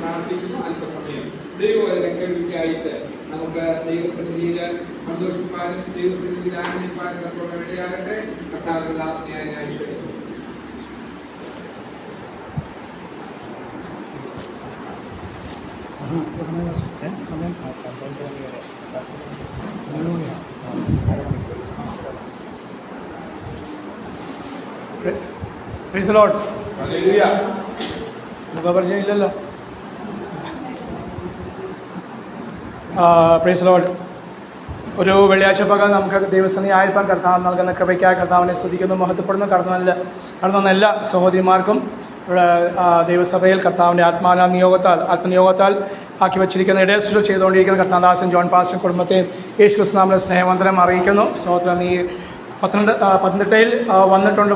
പ്രാർത്ഥിക്കുന്നു. അല്പസമയം ദൈവവചനങ്ങൾക്കായിട്ട് നമുക്ക് ദൈവസന്നിധിയിൽ സന്തോഷിപ്പാനും ദൈവസന്നിധിയിൽ ആനന്ദിപ്പാനും കർത്താവ് ഇടയാകട്ടെ. കർത്താവിന്റെ ദാസനായി ഞാൻ ക്ഷണിച്ചു. സമയം മുഖപരിചയം ഇല്ലല്ലോ. Praise Lord. ഒരു വെള്ളിയാഴ്ച പകൽ നമുക്ക് ദൈവസന്നിധി ആയിരിക്കാൻ കർത്താവ് നൽകുന്ന കൃപയ്ക്കായി കർത്താവിനെ സ്തുതിക്കുന്നു, മഹത്വപ്പെടുന്നു. കടന്നു എല്ലാ സഹോദരിമാർക്കും ദൈവസഭയിൽ കർത്താവിൻ്റെ ആത്മനിയോഗത്താൽ ആക്കി വച്ചിരിക്കുന്ന ഇടയശുശ്രൂഷ ചെയ്തുകൊണ്ടിരിക്കുന്ന കർത്താദാസൻ ജോൺ പാസ്റ്റർ കുടുംബത്തെയും യേശു ക്രിസ്തുനാമത്തിലെ സ്നേഹവന്ദനം അറിയിക്കുന്നു. സ്തോത്രം. ഈ പത്തനംതിട്ടയിൽ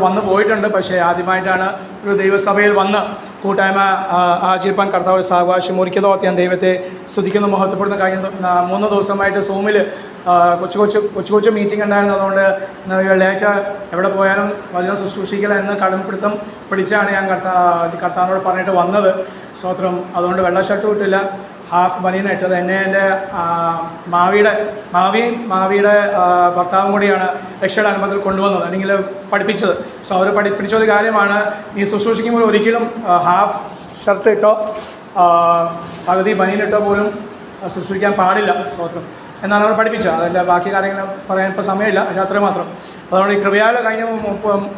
വന്നു പോയിട്ടുണ്ട്. പക്ഷേ ആദ്യമായിട്ടാണ് ഒരു ദൈവസഭയിൽ വന്ന് കൂട്ടായ്മ ആചരിപ്പാൻ കർത്താവ് സാവകാശം ഒരുക്കിയതോ ഞാൻ ദൈവത്തെ സ്തുതിക്കുന്നു, മഹത്വപ്പെടുന്ന. കഴിഞ്ഞ 3 ദിവസമായിട്ട് സൂമിൽ കൊച്ചു മീറ്റിംഗ് ഉണ്ടായിരുന്നു. അതുകൊണ്ട് വെള്ളിയാഴ്ച എവിടെ പോയാലും വചനം ശുശ്രൂഷിക്കല എന്ന് കടംപിടുത്തം പിടിച്ചാണ് ഞാൻ കർത്താവിനോട് പറഞ്ഞിട്ട് വന്നത്. സ്തോത്രം. അതുകൊണ്ട് വെള്ള ഷർട്ട് ഇട്ടില്ല, ഹാഫ് ബനിയൻ ഇട്ടത്. എന്നെ എൻ്റെ മാവിയുടെ ഭർത്താവും കൂടിയാണ് രക്ഷയുടെ അനുഭവത്തിൽ കൊണ്ടുവന്നത്, അല്ലെങ്കിൽ പഠിപ്പിച്ചത്. സോ അവർ പഠിപ്പിച്ച ഒരു കാര്യമാണ്, നീ ശുശ്രൂഷിക്കുമ്പോൾ ഒരിക്കലും ഹാഫ് ഷർട്ട് ഇട്ടോ പകുതി ബനിയൻ ഇട്ടോ പോലും ശുശ്രൂഷിക്കാൻ പാടില്ല. സ്തോത്രം എന്നാണ് അവർ പഠിപ്പിച്ചത്. അതല്ല ബാക്കി കാര്യങ്ങൾ പറയാൻ ഇപ്പോൾ സമയമില്ല, പക്ഷേ അത്രയും മാത്രം. അതുകൊണ്ട് ഈ കൃപയാൽ കഴിഞ്ഞ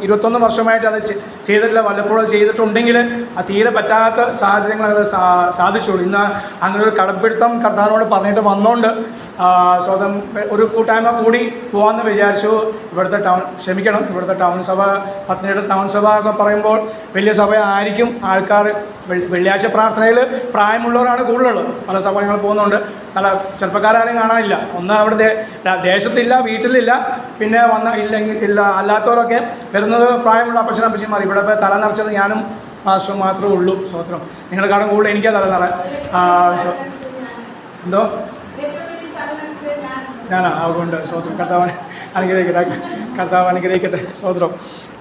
21 വർഷമായിട്ട് അത് ചെയ്തിട്ടില്ല. വല്ലപ്പോഴും ചെയ്തിട്ടുണ്ടെങ്കിൽ ആ തീരെ പറ്റാത്ത സാഹചര്യങ്ങളത് സാധിച്ചുള്ളൂ. ഇന്ന് അങ്ങനെ ഒരു കടപ്പിടുത്തം കർത്താവിനോട് പറഞ്ഞിട്ട് വന്നുകൊണ്ട് സ്വന്തം ഒരു കൂട്ടായ്മ കൂടി പോകാമെന്ന് വിചാരിച്ചു. ഇവിടുത്തെ ടൗൺ സഭ, പത്തനംതിട്ട ടൗൺ സഭ ഒക്കെ പറയുമ്പോൾ വലിയ സഭ ആയിരിക്കും. ആൾക്കാർ വെള്ളിയാഴ്ച പ്രാർത്ഥനയിൽ പ്രായമുള്ളവരാണ് കൂടുതലുള്ളത്. പല സഭ ഞങ്ങൾ പോകുന്നുണ്ട്. പല ചെറുപ്പക്കാരും കാണാനില്ല. ഒന്ന് അവിടെ ദേശത്തില്ല, വീട്ടിലില്ല. പിന്നെ അല്ലാത്തവരൊക്കെ വരുന്നത് പ്രായമുള്ള അപ്പച്ചന്മാർ. ഇവിടെ ഇപ്പോൾ തല നിറച്ചത് ഞാനും മാസ്റ്ററും മാത്രമേ ഉള്ളൂ. സ്വത്രം. നിങ്ങളെക്കാളും കൂടുതൽ എനിക്കാ തല നിറ. എന്തോ ഞാനാ അതുകൊണ്ട് സ്വത്രം. കർത്താവ് അനുഗ്രഹിക്കട്ടെ. സ്വത്രം.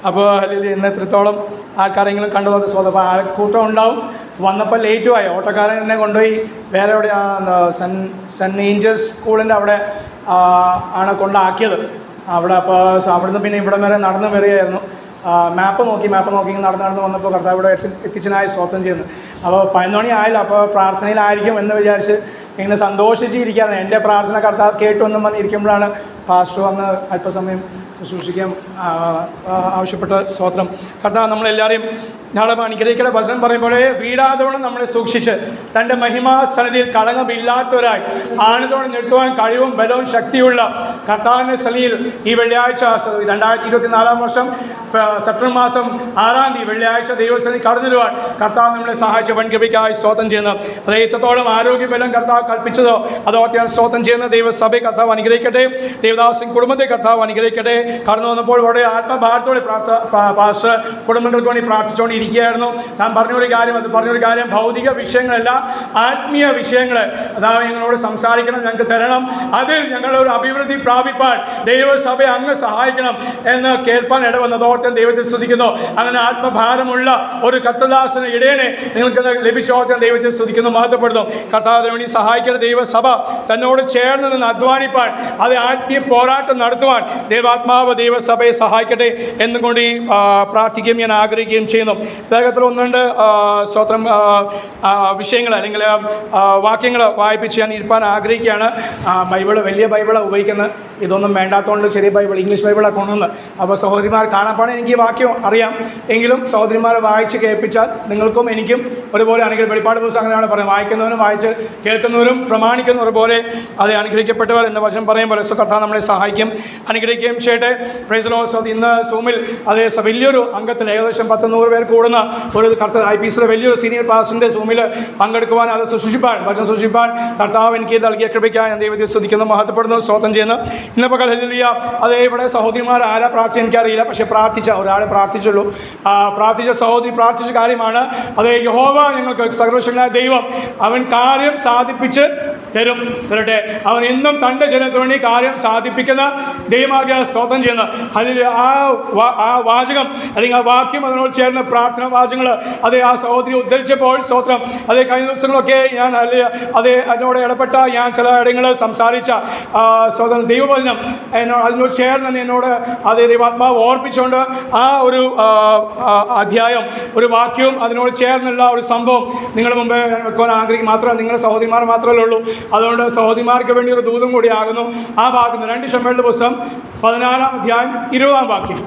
അപ്പോൾ ഇന്ന് എത്രത്തോളം ആൾക്കാരെങ്കിലും കണ്ടു നോക്കി സ്വതം. അപ്പോൾ ആൾക്കൂട്ടം ഉണ്ടാവും. വന്നപ്പോൾ ലേറ്റും ആയി. ഓട്ടോക്കാരൻ എന്നെ കൊണ്ടുപോയി വേറെ എവിടെ സെൻറ്റ് ഏഞ്ചൽസ് സ്കൂളിൻ്റെ അവിടെ ആണ് കൊണ്ടാക്കിയത്. അവിടുന്ന് പിന്നെ ഇവിടം വരെ നടന്നു വരികയായിരുന്നു. മാപ്പ് നോക്കി നടന്ന് വന്നപ്പോൾ കർത്താവ് ഇവിടെ എത്തിച്ചനായി സ്തോത്രം ചെയ്യുന്നു. അപ്പോൾ 11 മണി ആയില്ല. അപ്പോൾ പ്രാർത്ഥനയിലായിരിക്കും എന്ന് വിചാരിച്ച് ഇങ്ങനെ സന്തോഷിച്ചിരിക്കുകയാണ്. എൻ്റെ പ്രാർത്ഥന കർത്താവ് കേട്ടു എന്നും വന്നിരിക്കുമ്പോഴാണ് പാസ്റ്റർ വന്ന് അല്പസമയം ശുശ്രൂഷിക്കാൻ ആവശ്യപ്പെട്ട സ്തോത്രം. കർത്താവ് നമ്മളെല്ലാവരെയും നാളെ അനുഗ്രഹിക്കട്ടെ. വചനം പറയുമ്പോൾ വീടാതോളം നമ്മളെ സൂക്ഷിച്ച് തൻ്റെ മഹിമാസന്നിധിയിൽ കളങ്കമില്ലാത്തവരായി ആനന്ദോടെ നിർത്തുവാൻ കഴിവും ബലവും ശക്തിയുള്ള കർത്താവിൻ്റെ സന്നിധിയിൽ ഈ വെള്ളിയാഴ്ച 2024 വർഷം സെപ്റ്റംബർ മാസം 6-ാം തീയതി വെള്ളിയാഴ്ച ദൈവസന്നിധി കടന്നിടുവാൻ കർത്താവ് നമ്മളെ സഹായിച്ച വൻകൃപയ്ക്കായി സ്തോത്രം ചെയ്യുന്നു. അത് എത്രത്തോളം ആരോഗ്യബലം കർത്താവ് കൽപ്പിച്ചതോ അതോ സ്തോത്രം ചെയ്യുന്ന ദൈവസഭയെ കർത്താവ് അനുഗ്രഹിക്കട്ടെ. ദേവദാസൻ കുടുംബത്തെ കർത്താവ് അനുഗ്രഹിക്കട്ടെ. കടന്നു വന്നപ്പോൾ വളരെ ആത്മഭാരത്തോടെ പാസ്റ്റർ കുടുംബങ്ങൾക്ക് വേണ്ടി പ്രാർത്ഥിച്ചുകൊണ്ടിരിക്കുകയായിരുന്നു. താൻ പറഞ്ഞൊരു കാര്യം ഭൗതിക വിഷയങ്ങളല്ല, ആത്മീയ വിഷയങ്ങൾ അതാണ് ഞങ്ങളോട് സംസാരിക്കണം, ഞങ്ങൾക്ക് തരണം. അതിൽ ഞങ്ങളൊരു അഭിവൃദ്ധി പ്രാപിപ്പാൻ ദൈവസഭയെ അങ്ങ് സഹായിക്കണം എന്ന് കേൾപ്പാൻ ഇടവന്നതോർത്ത് ദൈവത്തെ സ്തുതിക്കുന്നു. അങ്ങനെ ആത്മഭാരമുള്ള ഒരു കർത്തദാസന് ഇടയനെ നിങ്ങൾക്ക് ലഭിച്ചോർത്ത് ദൈവത്തെ സ്തുതിക്കുന്നു, മഹത്വപ്പെടുന്നു. കർത്താവിന് വേണ്ടി സഹായിക്കുന്ന ദൈവസഭ തന്നോട് ചേർന്ന് നിന്ന് അധ്വാനിപ്പാൻ, അത് ആത്മീയ പോരാട്ടം നടത്തുവാൻ ദൈവാത്മാവ് ദൈവസഭയെ സഹായിക്കട്ടെ എന്നുകൊണ്ട് പ്രാർത്ഥിക്കുകയും ഞാൻ ആഗ്രഹിക്കുകയും ചെയ്യുന്നു. അദ്ദേഹത്തിൽ ഒന്നുണ്ട് സ്തോത്രം വിഷയങ്ങൾ അല്ലെങ്കിൽ വാക്യങ്ങൾ വായിപ്പിച്ച് ഞാൻ ഇരിപ്പാൻ ആഗ്രഹിക്കുകയാണ്. വലിയ ബൈബിളാണ് ഉപയോഗിക്കുന്നത്. ഇതൊന്നും വേണ്ടാത്തതുകൊണ്ട് ചെറിയ ബൈബിൾ, ഇംഗ്ലീഷ് ബൈബിളാണ് കൊണ്ടുവന്നത്. അപ്പോൾ സഹോദരിമാർ കാണാപ്പാണ്. എനിക്ക് ഈ വാക്യം അറിയാം എങ്കിലും സഹോദരിമാരെ വായിച്ച് കേൾപ്പിച്ചാൽ നിങ്ങൾക്കും എനിക്കും ഒരുപോലെ അനുഗ്രഹം. വെളിപ്പാട് പുസ്തകം അങ്ങനെയാണ് പറയുന്നത്, വായിക്കുന്നവരും വായിച്ച് കേൾക്കുന്നവരും പ്രമാണിക്കുന്നവർ പോലെ അത് അനുഗ്രഹിക്കപ്പെട്ടവർ എന്ന വചനം പറയുമ്പോൾ കർത്താവ് നമ്മളെ സഹായിക്കും, അനുഗ്രഹിക്കുകയും ചെയ്യട്ടെ. Price the Lord. ഇന്ന് സൂമിൽ അതേ വലിയൊരു അംഗത്തിൽ ഏകദേശം 100 പേർ കൂടുന്ന ഒരു IPCയിലെ വലിയൊരു സീനിയർ പാസ്റ്ററിൻ്റെ സൂമിൽ പങ്കെടുക്കുവാൻ, അത് വചനം സൂക്ഷിപ്പാൻ കർത്താവ് എനിക്ക് നൽകിയ കൃപയ്ക്കായി ഞാൻ ദൈവത്തെ സ്തുതിക്കുന്നു, മഹത്വപ്പെടുന്നു, സ്തോത്രം ചെയ്യുന്നു. ഇന്നിപ്പോൾ ഹല്ലേലൂയ. അതേ ഇവിടെ സഹോദരിമാർ ആരാ പ്രാർത്ഥിച്ച എനിക്കറിയില്ല, പക്ഷേ ഒരാളെ പ്രാർത്ഥിച്ചുള്ളൂ. പ്രാർത്ഥിച്ച സഹോദരി പ്രാർത്ഥിച്ച കാര്യമാണ്, അതേ യഹോവ ഞങ്ങൾക്ക് സർവ്വശക്തനായ ദൈവം അവൻ കാര്യം സാധിപ്പിച്ച് തരും. അവൻ എന്നും തൻ്റെ ജനത്തിന് വേണ്ടി കാര്യം സാധിപ്പിക്കുന്ന ദൈവമാകിയ സ്തോത്രം ചെയ്യുന്ന ഹല്ലേലൂയ. ആ വാചകം അല്ലെങ്കിൽ ആ വാക്യം അതിനോട് ചേർന്ന പ്രാർത്ഥന വാചകങ്ങൾ അത് ആ സഹോദരി ഉദ്ധരിച്ചപ്പോൾ സ്തോത്രം അതേ കഴിഞ്ഞ ദിവസങ്ങളൊക്കെ ഞാൻ അതേ അതിനോട് ഇടപെട്ട ഞാൻ ചില ഇടങ്ങളിൽ സംസാരിച്ച സ്വതന്ത്രം ദൈവവചനം അതിനോട് ചേർന്ന് എന്നോട് അതേ ദൈവാത്മാവ് ഓർപ്പിച്ചുകൊണ്ട് ആ ഒരു അധ്യായം ഒരു വാക്യവും അതിനോട് ചേർന്നുള്ള ഒരു സംഭവം നിങ്ങളുടെ മുമ്പ് വെക്കാൻ ആഗ്രഹിക്കും. മാത്രമല്ല നിങ്ങളുടെ സഹോദരിമാർ മാത്രമല്ലേ ഉള്ളൂ, അതുകൊണ്ട് സഹോദരിമാർക്ക് വേണ്ടി ഒരു ദൂതും കൂടി ആകുന്നു. ആ ഭാഗത്ത് 2 ശമൂവേലിന്റെ പുസ്തകം 14-ാം അധ്യായം 20-ാം വാക്യം.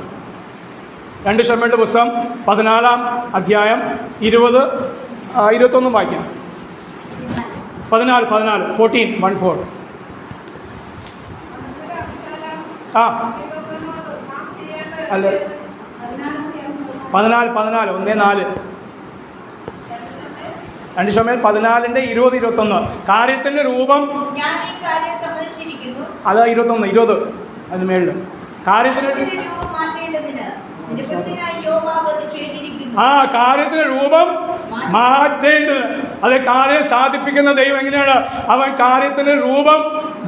2 ശമൂവേലിന്റെ പുസ്തകം 14-ാം അധ്യായം 20-21 വാക്യം. 14 ആ അല്ല 14 1-4 2 ശമൂവേൽ 14-ന്റെ 20-21 കാര്യത്തിന്റെ രൂപം അത് 21 അതിന് മേളിൽ കാര്യത്തിന് കാര്യത്തിന് രൂപം മാറ്റേണ്ടത്. അത് കാര്യം സാധിപ്പിക്കുന്ന ദൈവം എങ്ങനെയാണ് അവൻ കാര്യത്തിന് രൂപം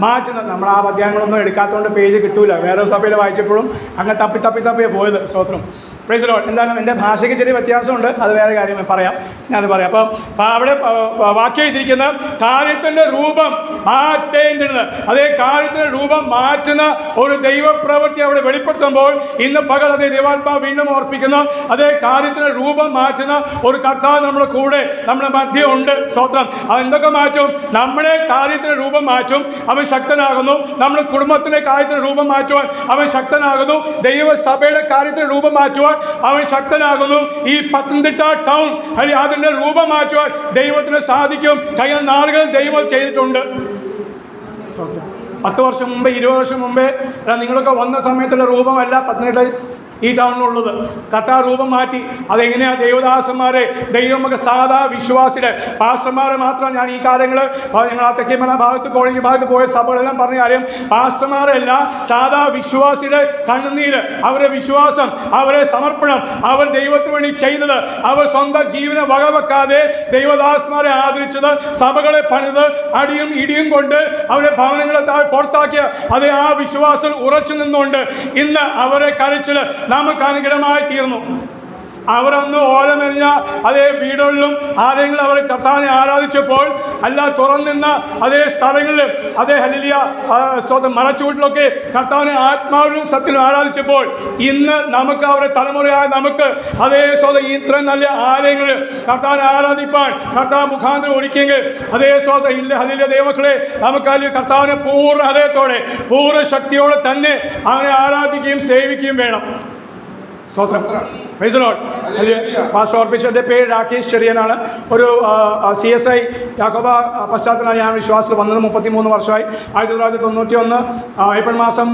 മാറ്റുന്നത്. നമ്മൾ ആ അധ്യായങ്ങളൊന്നും എടുക്കാത്തതുകൊണ്ട് പേജ് കിട്ടൂല. വേറെ സഭയിൽ വായിച്ചപ്പോഴും അങ്ങനെ തപ്പിയേ പോയത്. സ്തോത്രം. Price the Lord. എന്തായാലും എൻ്റെ ഭാഷയ്ക്ക് ചെറിയ വ്യത്യാസമുണ്ട്, അത് വേറെ കാര്യം പറയാം, ഞാനത് പറയാം. അപ്പം അവിടെ വാക്യം എഴുതിയിരിക്കുന്ന കാര്യത്തിൻ്റെ രൂപം മാറ്റേണ്ടത്. അതേ കാര്യത്തിൻ്റെ രൂപം മാറ്റുന്ന ഒരു ദൈവപ്രവൃത്തി അവിടെ വെളിപ്പെടുത്തുമ്പോൾ ഇന്ന് പകൽ അതേ ദൈവാത്മാവ് വീണ്ടും ഓർപ്പിക്കുന്നു. അതേ കാര്യത്തിൻ്റെ രൂപം മാറ്റുന്ന ഒരു കർത്താവ് നമ്മുടെ കൂടെ നമ്മുടെ മധ്യം ഉണ്ട്. സ്തോത്രം. അതെന്തൊക്കെ മാറ്റും? നമ്മുടെ കാര്യത്തിൻ്റെ രൂപം മാറ്റും, അവൻ ശക്തനാകുന്നു. നമ്മുടെ കുടുംബത്തിൻ്റെ കാര്യത്തിൻ്റെ രൂപം മാറ്റുവാൻ അവൻ ശക്തനാകുന്നു. ദൈവസഭയുടെ കാര്യത്തിൻ്റെ രൂപം മാറ്റുവാൻ അവൻ ശക്തനാകുന്നു. ഈ പത്തനംതിട്ട ടൗൺ അതിൻ്റെ രൂപം മാറ്റുവാൻ ദൈവത്തിന് സാധിക്കും. കഴിഞ്ഞ നാളുകളിൽ ദൈവം ചെയ്തിട്ടുണ്ട്. 10 വർഷം മുമ്പേ 20 വർഷം മുമ്പേ നിങ്ങളൊക്കെ വന്ന സമയത്തുള്ള രൂപമല്ല പത്തനംതിട്ട ഈ ടൗണിലുള്ളത്. കർത്താവ് രൂപം മാറ്റി. അതെങ്ങനെയാണ്? ദൈവദാസന്മാരെ ദൈവമൊക്കെ സാധാ വിശ്വാസിയുടെ പാസ്റ്റർമാരെ മാത്രം ഞാൻ ഈ കാര്യങ്ങൾ ഞങ്ങൾ ആ തെക്കേമല ഭാഗത്ത് കോളേജ് ഭാഗത്ത് പോയ സഭകളെല്ലാം പറഞ്ഞ കാര്യം പാസ്റ്റർമാരല്ല, സാധാ വിശ്വാസിയുടെ കണ്ണുനീര്, അവരുടെ വിശ്വാസം, അവരെ സമർപ്പണം, അവർ ദൈവത്തിന് വേണ്ടി ചെയ്തത്, അവർ സ്വന്തം ജീവനെ വകവെക്കാതെ ദൈവദാസന്മാരെ ആദരിച്ചത്, സഭകളെ പണിത് അടിയും ഇടിയും കൊണ്ട് അവരെ ഭവനങ്ങളെ പുറത്താക്കിയ അതേ ആ വിശ്വാസം ഉറച്ചു നിന്നുകൊണ്ട് ഇന്ന് അവരെ കരച്ചിൽ നമുക്ക് അനുഗ്രഹമായി തീർന്നു. അവരൊന്ന് ഓലമെറിഞ്ഞ അതേ വീടുകളിലും ആരെങ്കിലും അവർ കർത്താവിനെ ആരാധിച്ചപ്പോൾ അല്ല തുറന്നിന്ന അതേ സ്ഥലങ്ങളിലും അതേ ഹല്ലേലൂയ സ്വന്തം മറച്ചുവീട്ടിലൊക്കെ കർത്താവിനെ ആത്മാവിലും സത്യത്തിലും ആരാധിച്ചപ്പോൾ ഇന്ന് നമുക്ക് അവരുടെ തലമുറയായ നമുക്ക് അതേ സ്വന്തം ഇത്രയും നല്ല ആലയങ്ങളിൽ കർത്താവിനെ ആരാധിപ്പാൻ കർത്താവ് മുഖാന്തരം ഒരുക്കിയെങ്കിൽ അതേ സ്വന്തം ഇല്ല ഹല്ലേലൂയ ദൈവമക്കളെ നമുക്ക് അതിൽ കർത്താവിനെ പൂർണ്ണ ഹൃദയത്തോടെ പൂർണ്ണ ശക്തിയോടെ തന്നെ അവനെ ആരാധിക്കുകയും സേവിക്കുകയും വേണം. സ്തോത്രം. Price the Lord. പാസ്റ്റർ ഓർപ്പിച്ചതിൻ്റെ പേര് രാകേഷ് ചെറിയനാണ്. ഒരു CSI യാക്കോബ പശ്ചാത്തലമാണ് ഞാൻ വിശ്വാസത്തിൽ വന്നത്. 33 വർഷമായി. 1991 ഏപ്രിൽ മാസം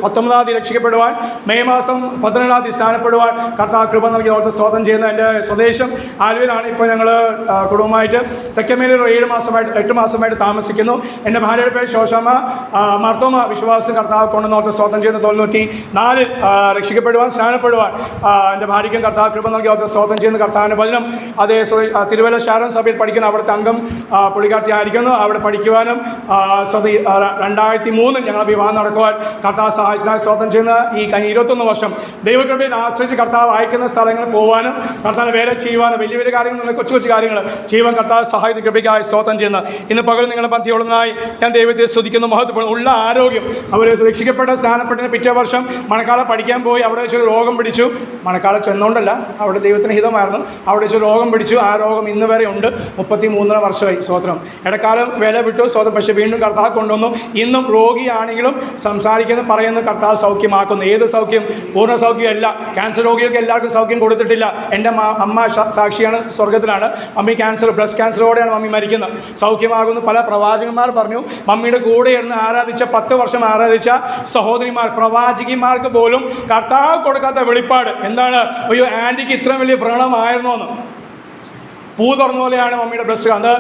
19 രക്ഷിക്കപ്പെടുവാൻ, മെയ് മാസം 17 സ്നാനപ്പെടുവാൻ കർത്താവ് കൃപ നൽകി ഓർത്ത് സ്തോത്രം ചെയ്യുന്ന എൻ്റെ സ്വദേശം ആലുവയിലാണ്. ഇപ്പോൾ ഞങ്ങൾ കുടുംബമായിട്ട് തെക്കമേലിൽ 8 മാസമായിട്ട് താമസിക്കുന്നു. എൻ്റെ ഭാര്യയുടെ പേര് ശോശാമ. മാർത്തോമ വിശ്വാസം കർത്താവ് കൊണ്ടുവന്ന് ഓർത്ത് സ്തോത്രം ചെയ്യുന്ന 94 രക്ഷിക്കപ്പെടുവാൻ സ്നാനപ്പെടുവാൻ എൻ്റെ ഭാര്യയ്ക്കും കർത്താവ് കൃപ നൽകി അവർക്ക് സ്തോത്രം ചെയ്യുന്ന കർത്താവിൻ്റെ വചനം അതേ തിരുവല്ല ശാരോൻ സഭയിൽ പഠിക്കുന്ന അവിടുത്തെ അംഗം പുള്ളിക്കാർത്തി ആയിരിക്കുന്നു. അവിടെ പഠിക്കുവാനും 2003 ഞങ്ങൾ വിവാഹം നടക്കുവാൻ കർത്താവ് സഹായിച്ചതിനായി സ്തോത്രം ചെയ്യുന്ന ഈ കഴിഞ്ഞ 21 വർഷം ദൈവകൃപയിൽ ആശ്രയിച്ച് കർത്താവ് അയക്കുന്ന സ്ഥലങ്ങളിൽ പോകാനും കർത്താവിനെ വേറെ ചെയ്യുവാനും വലിയ വലിയ കാര്യങ്ങൾ കൊച്ചു കൊച്ചു കാര്യങ്ങൾ ചെയ്യുവാൻ കർത്താവ് സഹായിച്ച കൃപയ്ക്കായി സ്തോത്രം ചെയ്യുന്ന ഇന്ന് പകൽ നിങ്ങളുടെ മധ്യമുള്ളതിനായി ഞാൻ ദൈവത്തെ സ്തുതിക്കുന്നു, മഹത്വപ്പെടുന്നു. ഉള്ള ആരോഗ്യം അവർ രക്ഷിക്കപ്പെട്ട സ്നാനപ്പെട്ടതിന് പിറ്റേ വർഷം മണക്കാലം പഠിക്കാൻ പോയി. അവിടെ വെച്ചൊരു രോഗം പിടിച്ചു. മണക്കാലം ചെന്നുകൊണ്ടല്ല, അവിടെ ദൈവത്തിന് ഹിതമായിരുന്നു. അവിടെ വെച്ച് രോഗം പിടിച്ചു. ആ രോഗം ഇന്ന് വരെ ഉണ്ട്. 33 വർഷമായി. സ്തോത്രം. ഇടക്കാലം വില വിട്ടു. സ്തോത്രം. പക്ഷേ വീണ്ടും കർത്താവ് കൊണ്ടുവന്നു. ഇന്നും രോഗിയാണെങ്കിലും സംസാരിക്കുന്ന പറയുന്ന കർത്താവ് സൗഖ്യമാക്കുന്നു. ഏത് സൗഖ്യം? പൂർണ്ണ സൗഖ്യമല്ല. ക്യാൻസർ രോഗികൾക്ക് എല്ലാവർക്കും സൗഖ്യം കൊടുത്തിട്ടില്ല. എൻ്റെ അമ്മ സാക്ഷിയാണ്, സ്വർഗത്തിലാണ്. മമ്മി ബ്രസ്റ്റ് ക്യാൻസറോടെയാണ് മമ്മി മരിക്കുന്നത്. സൗഖ്യമാകുന്നു. പല പ്രവാചകന്മാർ പറഞ്ഞു. മമ്മിയുടെ കൂടെ ഇരുന്ന് ആരാധിച്ച 10 വർഷം ആരാധിച്ച സഹോദരിമാർ, പ്രവാചകിമാർക്ക് പോലും കർത്താവ് കൊടുക്കാത്ത വെളിപ്പാട് എന്താണ്? അയ്യോ, ആൻറ്റിക്ക് ഇത്രയും വലിയ വ്രണമായിരുന്നോ എന്ന്. പൂ തുറന്ന പോലെയാണ് മമ്മിയുടെ ബ്രസ്റ്റ്. അത്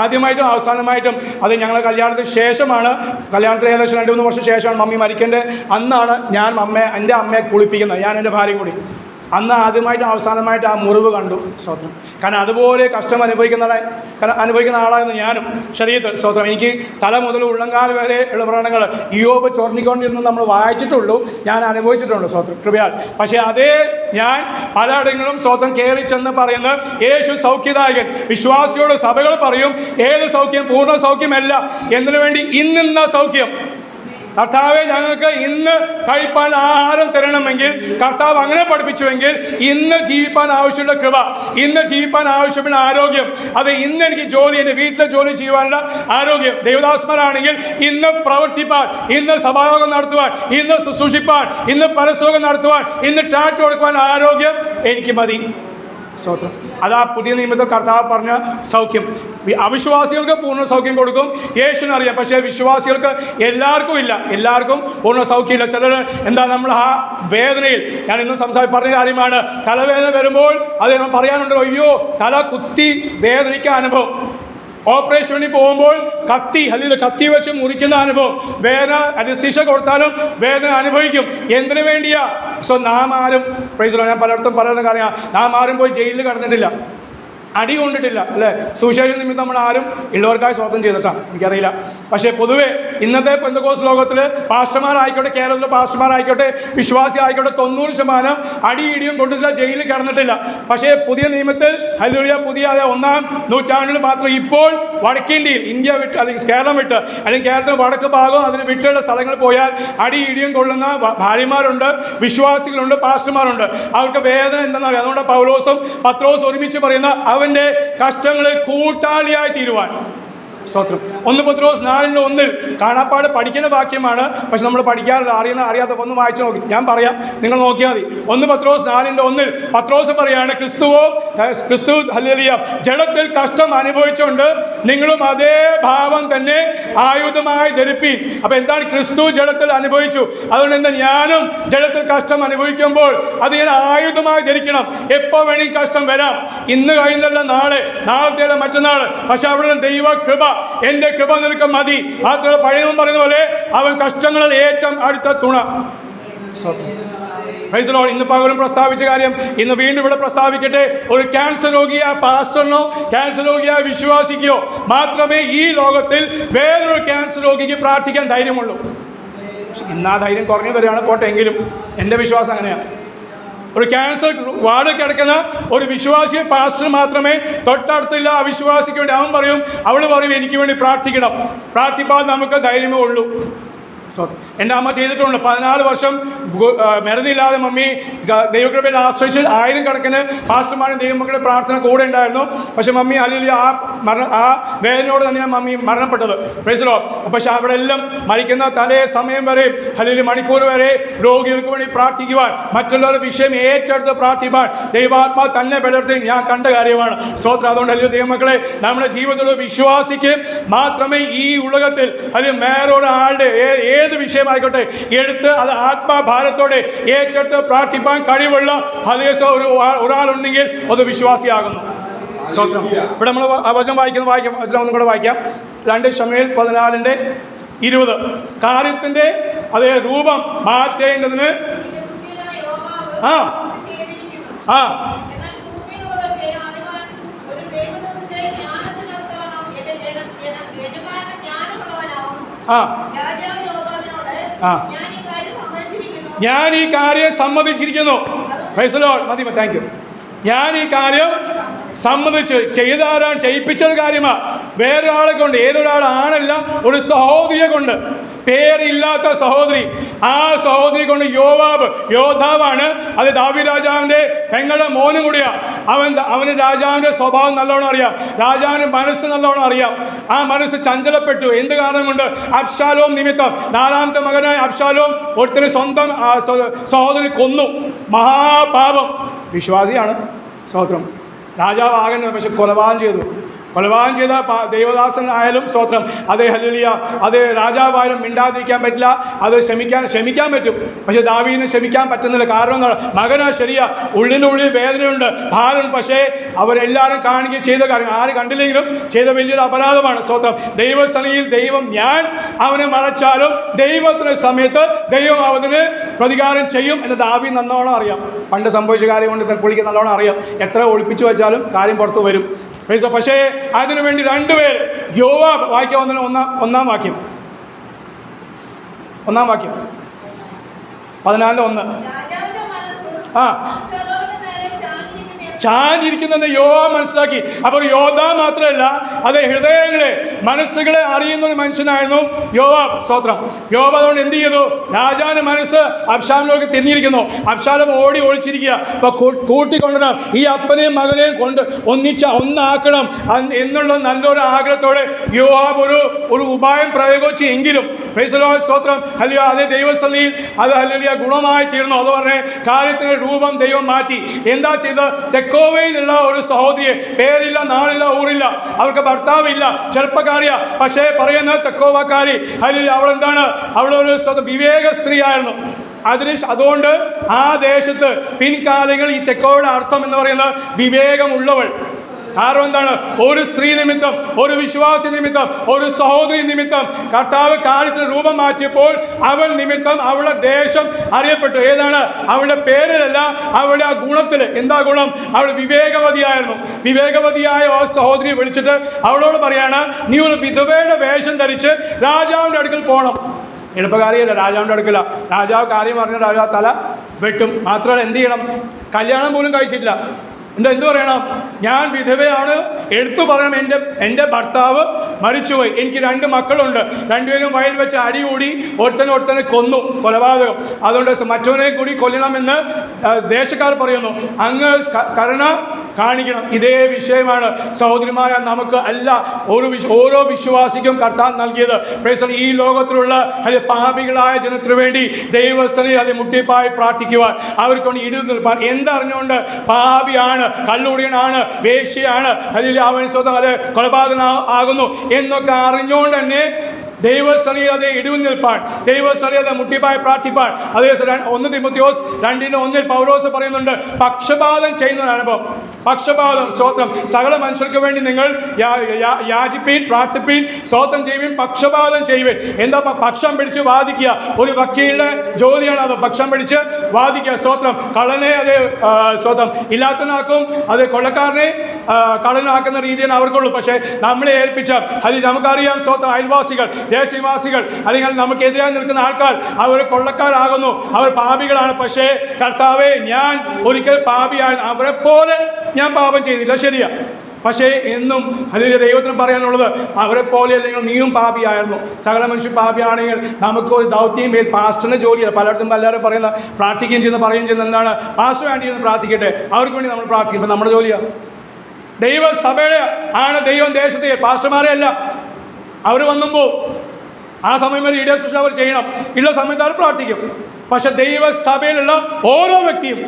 ആദ്യമായിട്ടും അവസാനമായിട്ടും അത് ഞങ്ങൾ കല്യാണത്തിന് ശേഷമാണ്. കല്യാണത്തിന് ഏകദേശം 2-3 വർഷം ശേഷമാണ് മമ്മി മരിക്കേണ്ടത്. അന്നാണ് ഞാൻ എൻ്റെ അമ്മയെ കുളിപ്പിക്കുന്നത്, ഞാൻ എൻ്റെ ഭാര്യയും കൂടി. അന്ന് ആദ്യമായിട്ട് അവസാനമായിട്ട് ആ മുറിവ് കണ്ടു. സ്തോത്രം. കാരണം അതുപോലെ കഷ്ടം അനുഭവിക്കുന്ന ആളായിരുന്നു ഞാനും ശരീരത്തിൽ. സ്തോത്രം. എനിക്ക് തല മുതൽ ഉള്ളങ്കാൽ വരെ ഉള്ള വ്രണങ്ങൾ ഇയ്യോബ് ചൊറിഞ്ഞുകൊണ്ടിരുന്ന് നമ്മൾ വായിച്ചിട്ടുള്ളൂ, ഞാൻ അനുഭവിച്ചിട്ടുണ്ട്. സ്തോത്രം. കൃപയാൽ. പക്ഷേ അതേ ഞാൻ പലയിടങ്ങളും സ്തോത്രം കയറി ചെന്ന് പറയുന്നത് യേശു സൗഖ്യദായകൻ. വിശ്വാസിയോട് സഭകൾ പറയും ഏത് സൗഖ്യം പൂർണ്ണ സൗഖ്യമല്ല, എന്നതിനു വേണ്ടി ഇന്നിന്ന സൗഖ്യം. കർത്താവെ ഞങ്ങൾക്ക് ഇന്ന് കഴിപ്പാൻ ആഹാരം തരണമെങ്കിൽ, കർത്താവ് അങ്ങനെ പഠിപ്പിച്ചുവെങ്കിൽ ഇന്ന് ജീവിപ്പാൻ ആവശ്യമുള്ള കൃപ, ഇന്ന് ജീവിപ്പാൻ ആവശ്യമുള്ള ആരോഗ്യം, അത് ഇന്ന് എനിക്ക് ജോലി, എൻ്റെ വീട്ടിലെ ജോലി ചെയ്യുവാനുള്ള ആരോഗ്യം, ദേവദാസന്മാരാണെങ്കിൽ ഇന്ന് പ്രവർത്തിപ്പാൻ, ഇന്ന് സഭായോഗം നടത്തുവാൻ, ഇന്ന് ശുശ്രൂഷിപ്പാൻ, ഇന്ന് പരസ്യോഗം നടത്തുവാൻ, ഇന്ന് ട്രാക്ട് കൊടുക്കുവാൻ ആരോഗ്യം എനിക്ക് മതി. സ്തോത്രം. അതാ പുതിയ നിയമത്തിൽ കർത്താവ് പറഞ്ഞ സൗഖ്യം. അവിശ്വാസികൾക്ക് പൂർണ്ണ സൗഖ്യം കൊടുക്കും, യേശുവിനറിയാം. പക്ഷേ വിശ്വാസികൾക്ക് എല്ലാവർക്കും ഇല്ല, എല്ലാവർക്കും പൂർണ്ണ സൗഖ്യമില്ല. ചിലർ എന്താ നമ്മൾ ആ വേദനയിൽ, ഞാൻ ഇന്നും പറഞ്ഞ കാര്യമാണ്, തലവേദന വരുമ്പോൾ അത് പറയാനുണ്ട്, അയ്യോ തല കുത്തി വേദനിക്കാൻ അനുഭവം. ഓപ്പറേഷൻ വേണ്ടി പോകുമ്പോൾ കത്തി വെച്ച് മുറിക്കുന്ന അനുഭവം, വേദന അനസ്തീഷ്യ കൊടുത്താലും വേദന അനുഭവിക്കും. എന്തിനു വേണ്ടിയാ? നാം ആരും ഞാൻ പലയിടത്തും പറയുന്ന കാര്യമാണ്, നാം ആരും പോയി ജയിലിൽ കിടന്നിട്ടില്ല, അടി കൊണ്ടിട്ടില്ല, അല്ലേ? സുവിശേഷ നിമിത്തം നമ്മൾ ആരും ഉള്ളവർക്കായി സ്വന്തം ചെയ്തിട്ടാണ്, എനിക്കറിയില്ല. പക്ഷേ പൊതുവേ ഇന്നത്തെ പെന്തക്കോസ്ത് ലോകത്തിൽ പാസ്റ്റർമാരായിക്കോട്ടെ, കേരളത്തിലെ പാസ്റ്റർമാരായിക്കോട്ടെ, വിശ്വാസി ആയിക്കോട്ടെ, 90% അടിയിടിയും കൊണ്ടിട്ടില്ല, ജയിലിൽ കിടന്നിട്ടില്ല. പക്ഷേ പുതിയ നിയമത്തിൽ ഹല്ലേലൂയ, പുതിയ 1-ാം നൂറ്റാണ്ടിൽ മാത്രം ഇപ്പോൾ വടക്കേന്ത്യയിൽ, ഇന്ത്യ വിട്ട് അല്ലെങ്കിൽ കേരളം വിട്ട്, അല്ലെങ്കിൽ കേരളത്തിൽ വടക്ക് ഭാഗം അതിന് വിട്ടുള്ള സ്ഥലങ്ങളിൽ പോയാൽ അടിയിടിയും കൊള്ളുന്ന ഭാര്യമാരുണ്ട്, വിശ്വാസികളുണ്ട്, പാസ്റ്റർമാരുണ്ട്. അവർക്ക് വേദന എന്താണെന്നറിയാം. അതുകൊണ്ട് പൗലോസും പത്രോസും ഒരുമിച്ച് പറയുന്ന അവൻ്റെ കഷ്ടങ്ങളിൽ കൂട്ടാളിയായി തീരുവാൻ. സ്തോത്രം. 1 പത്രോസ് 4:1 കാണാപ്പാട് പഠിക്കുന്ന വാക്യമാണ്, പക്ഷെ നമ്മൾ പഠിക്കാറില്ല, അറിയാത്ത ഒന്ന് വായിച്ചു നോക്കി, ഞാൻ പറയാം, നിങ്ങൾ നോക്കിയാൽ മതി. 1 പത്രോസ് 4:1 പത്രോസ് പറയാണ്, ക്രിസ്തു ഹല്ലേലൂയ ജഡത്തിൽ കഷ്ടം അനുഭവിച്ചുകൊണ്ട് നിങ്ങളും അതേ ഭാവം തന്നെ ആയുധമായി ധരിപ്പീൻ. അപ്പം എന്താണ്? ക്രിസ്തു ജഡത്തിൽ അനുഭവിച്ചു, അതുകൊണ്ട് എന്താ ഞാനും ജഡത്തിൽ കഷ്ടം അനുഭവിക്കുമ്പോൾ അത് ഞാൻ ആയുധമായി ധരിക്കണം. എപ്പോൾ വേണമെങ്കിൽ കഷ്ടം വരാം, ഇന്ന് കഴിയുന്നല്ല നാളത്തെയല്ല മറ്റന്നാൾ. പക്ഷെ അവിടെ ദൈവ കൃപ, എന്റെ കൃപ നിനക്ക് മതി. മാത്രമല്ല പഴയവൻ പറയുന്ന പോലെ അവൻ കഷ്ടങ്ങളിൽ ഏറ്റവും അടുത്ത തുണ. ഇന്ന് പകലും പ്രസ്താവിച്ച കാര്യം ഇന്ന് വീണ്ടും ഇവിടെ പ്രസ്താവിക്കട്ടെ. ഒരു ക്യാൻസർ രോഗിയായ പാസ്റ്ററിനോ ക്യാൻസർ ഗിയായ വിശ്വാസിക്കോ മാത്രമേ ഈ ലോകത്തിൽ വേറൊരു ക്യാൻസർ രോഗിക്ക് പ്രാർത്ഥിക്കാൻ ധൈര്യമുള്ളൂ. ഇന്ന് ആ ധൈര്യം കുറഞ്ഞു വരികയാണ്, പോട്ടെ. എങ്കിലും എൻ്റെ വിശ്വാസം അങ്ങനെയാണ്. ഒരു ക്യാൻസർ വാർഡ് കിടക്കുന്ന ഒരു വിശ്വാസിയെ പാസ്റ്റർ മാത്രമേ തൊട്ടടുത്തില്ല അവിശ്വാസിക്ക് വേണ്ടി. അവൻ പറയും, അവൾ പറയും, എനിക്ക് വേണ്ടി പ്രാർത്ഥിക്കണം. പ്രാർത്ഥിപ്പാൽ നമുക്ക് ധൈര്യമേ ഉള്ളൂ. എൻ്റെ അമ്മ ചെയ്തിട്ടുണ്ട്. 14 വർഷം മരുന്നില്ലാതെ മമ്മി ദൈവകൃപയിൽ ആശ്രയിച്ച് 1000 കണക്കിന് പാസ്റ്റർമാരും ദൈവമക്കളുടെ പ്രാർത്ഥന കൂടെ ഉണ്ടായിരുന്നു. പക്ഷെ മമ്മി അല്ലെങ്കിൽ ആ വേദനയോട് തന്നെയാണ് മമ്മി മരണപ്പെട്ടത്. പ്രൈസ്. പക്ഷെ അവിടെ എല്ലാം മരിക്കുന്ന തലേ സമയം വരെ അല്ലെങ്കിൽ മണിക്കൂർ വരെ രോഗികൾക്ക് വേണ്ടി പ്രാർത്ഥിക്കുവാൻ, മറ്റുള്ളവരുടെ വിഷയം ഏറ്റെടുത്ത് പ്രാർത്ഥിപ്പാൻ ദൈവാത്മാ തന്നെ പലർത്തി ഞാൻ കണ്ട കാര്യമാണ്. സ്തോത്രം. അതുകൊണ്ട് അല്ലെങ്കിൽ ദൈവമക്കളെ, നമ്മുടെ ജീവിതത്തിലുള്ള വിശ്വാസിക്ക് മാത്രമേ ഈ ഉലകത്തിൽ അല്ലെങ്കിൽ വേറൊരാളുടെ ഏത് വിഷയമായിക്കോട്ടെ എടുത്ത് അത് ആത്മാഭാരത്തോടെ ഏറ്റെടുത്ത് പ്രാർത്ഥിപ്പാൻ കഴിവുള്ള ഒരാളുണ്ടെങ്കിൽ അത് വിശ്വാസിയാകുന്നു. സ്തോത്രം. ഇവിടെ നമ്മൾ വചനം വചനം ഒന്നും കൂടെ വായിക്കാം. 2 ശമൂവേൽ 14:20 കാര്യത്തിൻ്റെ അതേ രൂപം മാറ്റേണ്ടതിന് ഞാൻ ഈ കാര്യം സമ്മതിച്ചിരിക്കുന്നു. Praise the Lord. മതി, താങ്ക് യു. ഞാൻ ഈ കാര്യം സമ്മതിച്ച് ചെയ്താരാണ് ചെയ്യിപ്പിച്ചൊരു കാര്യമാണ്. വേറൊരാളെ കൊണ്ട്, ഏതൊരാളാണല്ല, ഒരു സഹോദരിയെ കൊണ്ട്, പേരില്ലാത്ത സഹോദരി, ആ സഹോദരി കൊണ്ട് യോദ്ധാവാണ്. അത് ദാവീദ് രാജാവിൻ്റെ പെങ്ങളുടെ മോനും കൂടിയാണ്. അവന് രാജാവിൻ്റെ സ്വഭാവം നല്ലോണം അറിയാം, രാജാവിൻ്റെ മനസ്സ് നല്ലോണം അറിയാം. ആ മനസ്സ് ചഞ്ചലപ്പെട്ടു. എന്ത് കാരണം കൊണ്ട്? അബ്ശാലോം നിമിത്തം. 4ാമത്തെ മകനായ അബ്ശാലോം ഒരുത്തന് സ്വന്തം സഹോദരി കൊന്നു. മഹാപാപം. വിശ്വാസിയാണ്. സ്തോത്രം. രാജാവ് ആകുന്നത്, പക്ഷെ കൊലപാതകം ചെയ്ത ദൈവദാസനായാലും സ്തോത്രം, അതേ ഹല്ലേലൂയ, അതേ രാജാവായാലും മിണ്ടാതിരിക്കാൻ പറ്റില്ല. അത് ക്ഷമിക്കാൻ പറ്റും, പക്ഷെ ദാവീദിന് ക്ഷമിക്കാൻ പറ്റുന്നില്ല. കാരണം എന്താണ്? മകനാ, ശരിയാ, ഉള്ളിനുള്ളിൽ വേദനയുണ്ട്, ഭാരം. പക്ഷേ അവരെല്ലാവരും കാണുകയും ചെയ്ത കാര്യം ആര് കണ്ടില്ലെങ്കിലും ചെയ്ത വലിയൊരു അപരാധമാണ്. സ്തോത്രം. ദൈവസന്നിധിയിൽ ദൈവം, ഞാൻ അവനെ മറച്ചാലും ദൈവത്തിൻ്റെ സമയത്ത് ദൈവം അവന് പ്രതികാരം ചെയ്യും എന്ന് ദാവീദ് നല്ലോണം അറിയാം. പണ്ട് സംഭവിച്ച കാര്യം കൊണ്ട് പുള്ളിക്ക് നല്ലോണം അറിയാം. എത്ര ഒളിപ്പിച്ചു വെച്ചാലും കാര്യം പുറത്തു വരും. പക്ഷേ അതിനുവേണ്ടി രണ്ടുപേർ യോവാബ് വായിക്കാവുന്ന ഒന്നാം വാക്യം 14:1. ആ ചാഞ്ഞിരിക്കുന്നെന്ന് യോവാബ് മനസ്സിലാക്കി. അപ്പോൾ യോദ്ധാവ് മാത്രമല്ല, അത് ഹൃദയങ്ങളെ മനസ്സുകളെ അറിയുന്ന ഒരു മനുഷ്യനായിരുന്നു യോവാബ്. സ്തോത്രം. യോവാബ് അതുകൊണ്ട് എന്ത് ചെയ്തു? രാജാവിന്റെ മനസ്സ് അബ്ശാലോമിലേക്ക് തിരിഞ്ഞിരിക്കുന്നു. അബ്ശാലോം ഒളിച്ചിരിക്കുക. അപ്പൊ കൂട്ടിക്കൊണ്ടുവരണം, ഈ അപ്പനെയും മകനെയും കൊണ്ട് ഒന്നാക്കണം എന്നുള്ള നല്ലൊരു ആഗ്രഹത്തോടെ യോവാബ് ഒരു ഉപായം പ്രയോഗിച്ചു. എങ്കിലും സ്തോത്രം ഹല്ലേലൂയ, അതേ ദൈവസന്നിധിയിൽ അത് ഹല്ലേലൂയ ഗുണമായി തീർന്നു. അത് പറഞ്ഞ കാര്യത്തിന്റെ രൂപം ദൈവം മാറ്റി. എന്താ ചെയ്ത്? തെക്കോവയിലുള്ള ഒരു സഹോദരിയെ, പേരില്ല, നാളില്ല, ഊറില്ല, അവർക്ക് ഭർത്താവില്ല, ചെറുപ്പക്കാരിയ, പക്ഷേ പറയുന്ന തെക്കോവക്കാരി ഹല്ലേലൂയ, അവളെന്താണ്? അവളൊരു വിവേക സ്ത്രീ ആയിരുന്നു. അതുകൊണ്ട് ആ ദേശത്ത് പിൻകാലങ്ങൾ ഈ തെക്കോയുടെ അർത്ഥം എന്ന് പറയുന്നത് വിവേകമുള്ളവൾ. കാരണം എന്താണ്? ഒരു സ്ത്രീ നിമിത്തം, ഒരു വിശ്വാസി നിമിത്തം, ഒരു സഹോദരി നിമിത്തം കർത്താവ് കാര്യത്തിന് രൂപം മാറ്റിയപ്പോൾ അവൾ നിമിത്തം അവളുടെ ദേശം അറിയപ്പെട്ടു. ഏതാണ്? അവളുടെ പേരിലല്ല, അവളുടെ ആ ഗുണത്തിൽ. എന്താ ഗുണം? അവൾ വിവേകവതിയായിരുന്നു. വിവേകവതിയായ ആ സഹോദരിയെ വിളിച്ചിട്ട് അവളോട് പറയാണ്, നീ ഒരു വിധവയുടെ വേഷം ധരിച്ച് രാജാവിൻ്റെ അടുക്കൽ പോകണം. എളുപ്പകാരിയല്ല, രാജാവിൻ്റെ അടുക്കല. രാജാവ് കാര്യം പറഞ്ഞ രാജാവ് തല വെട്ടും. മാത്രമല്ല എന്ത് ചെയ്യണം? കല്യാണം പോലും കഴിച്ചിട്ടില്ല. എന്ത് പറയണം? ഞാൻ വിധവയാണ്, എടുത്തു പറയണം, എൻ്റെ ഭർത്താവ് മരിച്ചുപോയി, എനിക്ക് 2 മക്കളുണ്ട്, രണ്ടുപേരും വയൽ വെച്ച് അടികൂടി ഒരുത്തനെ കൊന്നു, കൊലപാതകം, അതുകൊണ്ട് മറ്റവനെ കൂടി കൊല്ലണമെന്ന് ദേശക്കാർ പറയുന്നു. അങ്ങ് കരുണ കാണിക്കണം. ഇതേ വിഷയമാണ് സഹോദരിമാര നമുക്ക് അല്ല ഓരോ വിശ്വാസിക്കും കർത്താൻ നൽകിയത്. ഈ ലോകത്തിലുള്ള പാപികളായ ജനത്തിനു വേണ്ടി ദൈവസ്ഥനിൽ അത് മുട്ടിപ്പായി പ്രാർത്ഥിക്കുവാൻ, അവർക്ക് കൊണ്ട് ഇടിവ് നിൽപ്പാൻ. എന്തറിഞ്ഞുകൊണ്ട്? പാപിയാണ്, കള്ളുടിയനാണ്, വേശ്യയാണ്, അല്ലെങ്കിൽ അവൻ സ്വന്തം അത് കൊലപാതകം ആകുന്നു എന്നൊക്കെ അറിഞ്ഞുകൊണ്ട് തന്നെ ദൈവസ്ഥനിൽ അത് ഇടിവ് നിൽപ്പാൻ, ദൈവസ്ഥനിൽ അത് മുട്ടിപ്പായി പ്രാർത്ഥിപ്പാൻ. അതേ 1 തിമോത്തിയോസ് 2:1 പൗലോസ് പറയുന്നുണ്ട്, പക്ഷപാതം ചെയ്യുന്ന അനുഭവം. പക്ഷപാതം, സ്തോത്രം, സകല മനുഷ്യർക്ക് വേണ്ടി നിങ്ങൾ യാചിപ്പീൻ, പ്രാർത്ഥിപ്പീൻ, സ്തോത്രം ചെയ്യുവീൻ, പക്ഷപാതം ചെയ്യുവീൻ. എന്താ? പക്ഷം പിടിച്ച് വാദിക്കുക. ഒരു വക്കീലിന്റെ ജോലിയാണ് അത്, പക്ഷം പിടിച്ച് വാദിക്കുക. സ്തോത്രം. കള്ളനെ അത് സ്തോത്രം ഇല്ലാത്തനാക്കും, അത് കൊള്ളക്കാരനെ കള്ളനാക്കുന്ന രീതിയാണ് അവർക്കുള്ളൂ. പക്ഷേ നമ്മളെ ഏൽപ്പിച്ച അല്ലെങ്കിൽ നമുക്കറിയാം, സ്തോത്രം, അയൽവാസികൾ, ദേശനിവാസികൾ, അല്ലെങ്കിൽ നമുക്കെതിരായി നിൽക്കുന്ന ആൾക്കാർ അവർ കൊള്ളക്കാരാകുന്നു, അവർ പാപികളാണ്. പക്ഷേ കർത്താവേ, ഞാൻ ഒരിക്കൽ പാപിയായി, അവരെ പോലെ ഞാൻ പാപം ചെയ്തില്ല, ശരിയാ. പക്ഷേ എന്നും അല്ലെങ്കിൽ ദൈവത്തിന് പറയാനുള്ളത്, അവരെ പോലെ അല്ലെങ്കിൽ നീയും പാപിയായിരുന്നു. സകല മനുഷ്യൻ പാപിയാണെങ്കിൽ നമുക്കൊരു ദൗത്യം മേൽ പാസ്റ്ററിൻ്റെ ജോലിയല്ല. പലയിടത്തും എല്ലാവരും പറയുന്ന പ്രാർത്ഥിക്കുകയും ചെയ്യുന്ന എന്താണ്? പാസ്റ്റർ വേണ്ടി ഇരുന്ന് പ്രാർത്ഥിക്കട്ടെ, അവർക്ക് വേണ്ടി നമ്മൾ പ്രാർത്ഥിക്കും. ഇപ്പം നമ്മുടെ ജോലിയാണ്. ദൈവസഭയുടെ ആണ് ദൈവം ദേശത്തെ, പാസ്റ്റർമാരെ അല്ല. അവർ വന്നുമ്പോൾ ആ സമയം വരെ ലീഡേഴ്സ് അവർ ചെയ്യണം, ഉള്ള സമയത്ത് അവർ പ്രാർത്ഥിക്കും. പക്ഷെ ദൈവസഭയിലുള്ള ഓരോ വ്യക്തിയും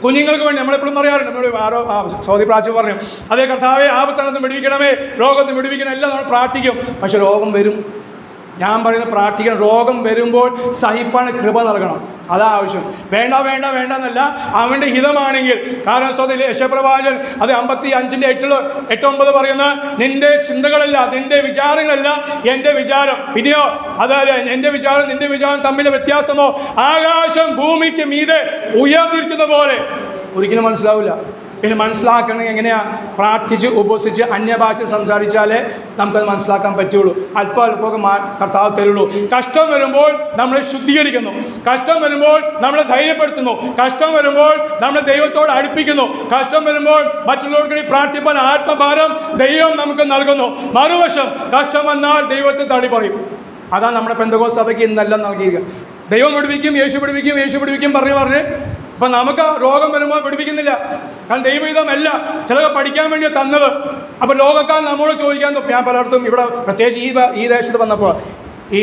കുഞ്ഞുങ്ങൾക്ക് വേണ്ടി നമ്മളെപ്പോഴും പറയാറുണ്ട്. നമ്മൾ ആരോ സൗദി പ്രാർത്ഥന പറഞ്ഞു, അതേ കർത്താവേ, ആപത്താനത്ത് വിടുവിക്കണമേ, രോഗത്ത് വിടുവിക്കണം, എല്ലാം നമ്മൾ പ്രാർത്ഥിക്കും. പക്ഷെ രോഗം വരും. ഞാൻ പറയുന്നത് പ്രാർത്ഥിക്കണം. രോഗം വരുമ്പോൾ സഹിപ്പാൻ കൃപ നൽകണം, അതാ ആവശ്യം. വേണ്ട എന്നല്ല, അവൻ്റെ ഹിതമാണെങ്കിൽ. കാരണം യശപ്രവാചകൻ അത് 55:8-9 പറയുന്ന, നിന്റെ ചിന്തകളല്ല, നിന്റെ വിചാരങ്ങളല്ല എൻ്റെ വിചാരം. പിന്നെയോ അതല്ല, എൻ്റെ വിചാരം നിന്റെ വിചാരം തമ്മിലെ വ്യത്യാസമോ ആകാശം ഭൂമിക്ക് മീതെ ഉയർന്നിരിക്കുന്ന പോലെ. ഒരിക്കലും മനസ്സിലാവില്ല. പിന്നെ മനസ്സിലാക്കണമെങ്കിൽ എങ്ങനെയാണ്? പ്രാർത്ഥിച്ച് ഉപവസിച്ച് അന്യഭാഷ സംസാരിച്ചാലേ നമുക്കത് മനസ്സിലാക്കാൻ പറ്റുള്ളൂ. അല്പമൊക്കെ കർത്താവ് തരുള്ളൂ. കഷ്ടം വരുമ്പോൾ നമ്മളെ ശുദ്ധീകരിക്കുന്നു, കഷ്ടം വരുമ്പോൾ നമ്മളെ ധൈര്യപ്പെടുത്തുന്നു, കഷ്ടം വരുമ്പോൾ നമ്മളെ ദൈവത്തോട് അടുപ്പിക്കുന്നു, കഷ്ടം വരുമ്പോൾ മറ്റുള്ളവർക്ക് വേണ്ടി പ്രാർത്ഥിപ്പാൻ ആത്മഭാരം ദൈവം നമുക്ക് നൽകുന്നു. മറുവശം, കഷ്ടം വന്നാൽ ദൈവത്തെ തള്ളി പറയും. അതാണ് നമ്മുടെ പെന്തക്കോസ്ത് സഭയ്ക്ക് ഇന്നെല്ലാം നൽകിയത്. ദൈവം വിടുവിക്കും, യേശു പിടിപ്പിക്കും പറഞ്ഞ് അപ്പം നമുക്ക് രോഗം വരുമ്പോൾ പിടിപ്പിക്കുന്നില്ല. കാരണം ദൈവഹിതമല്ല, ചിലത് പഠിക്കാൻ വേണ്ടിയാണ് തന്നത്. അപ്പോൾ ലോകക്കാർ നമ്മോട് ചോദിക്കാൻ, ഞാൻ പലയിടത്തും ഇവിടെ പ്രത്യേകിച്ച് ഈ ദേശത്ത് വന്നപ്പോൾ, ഈ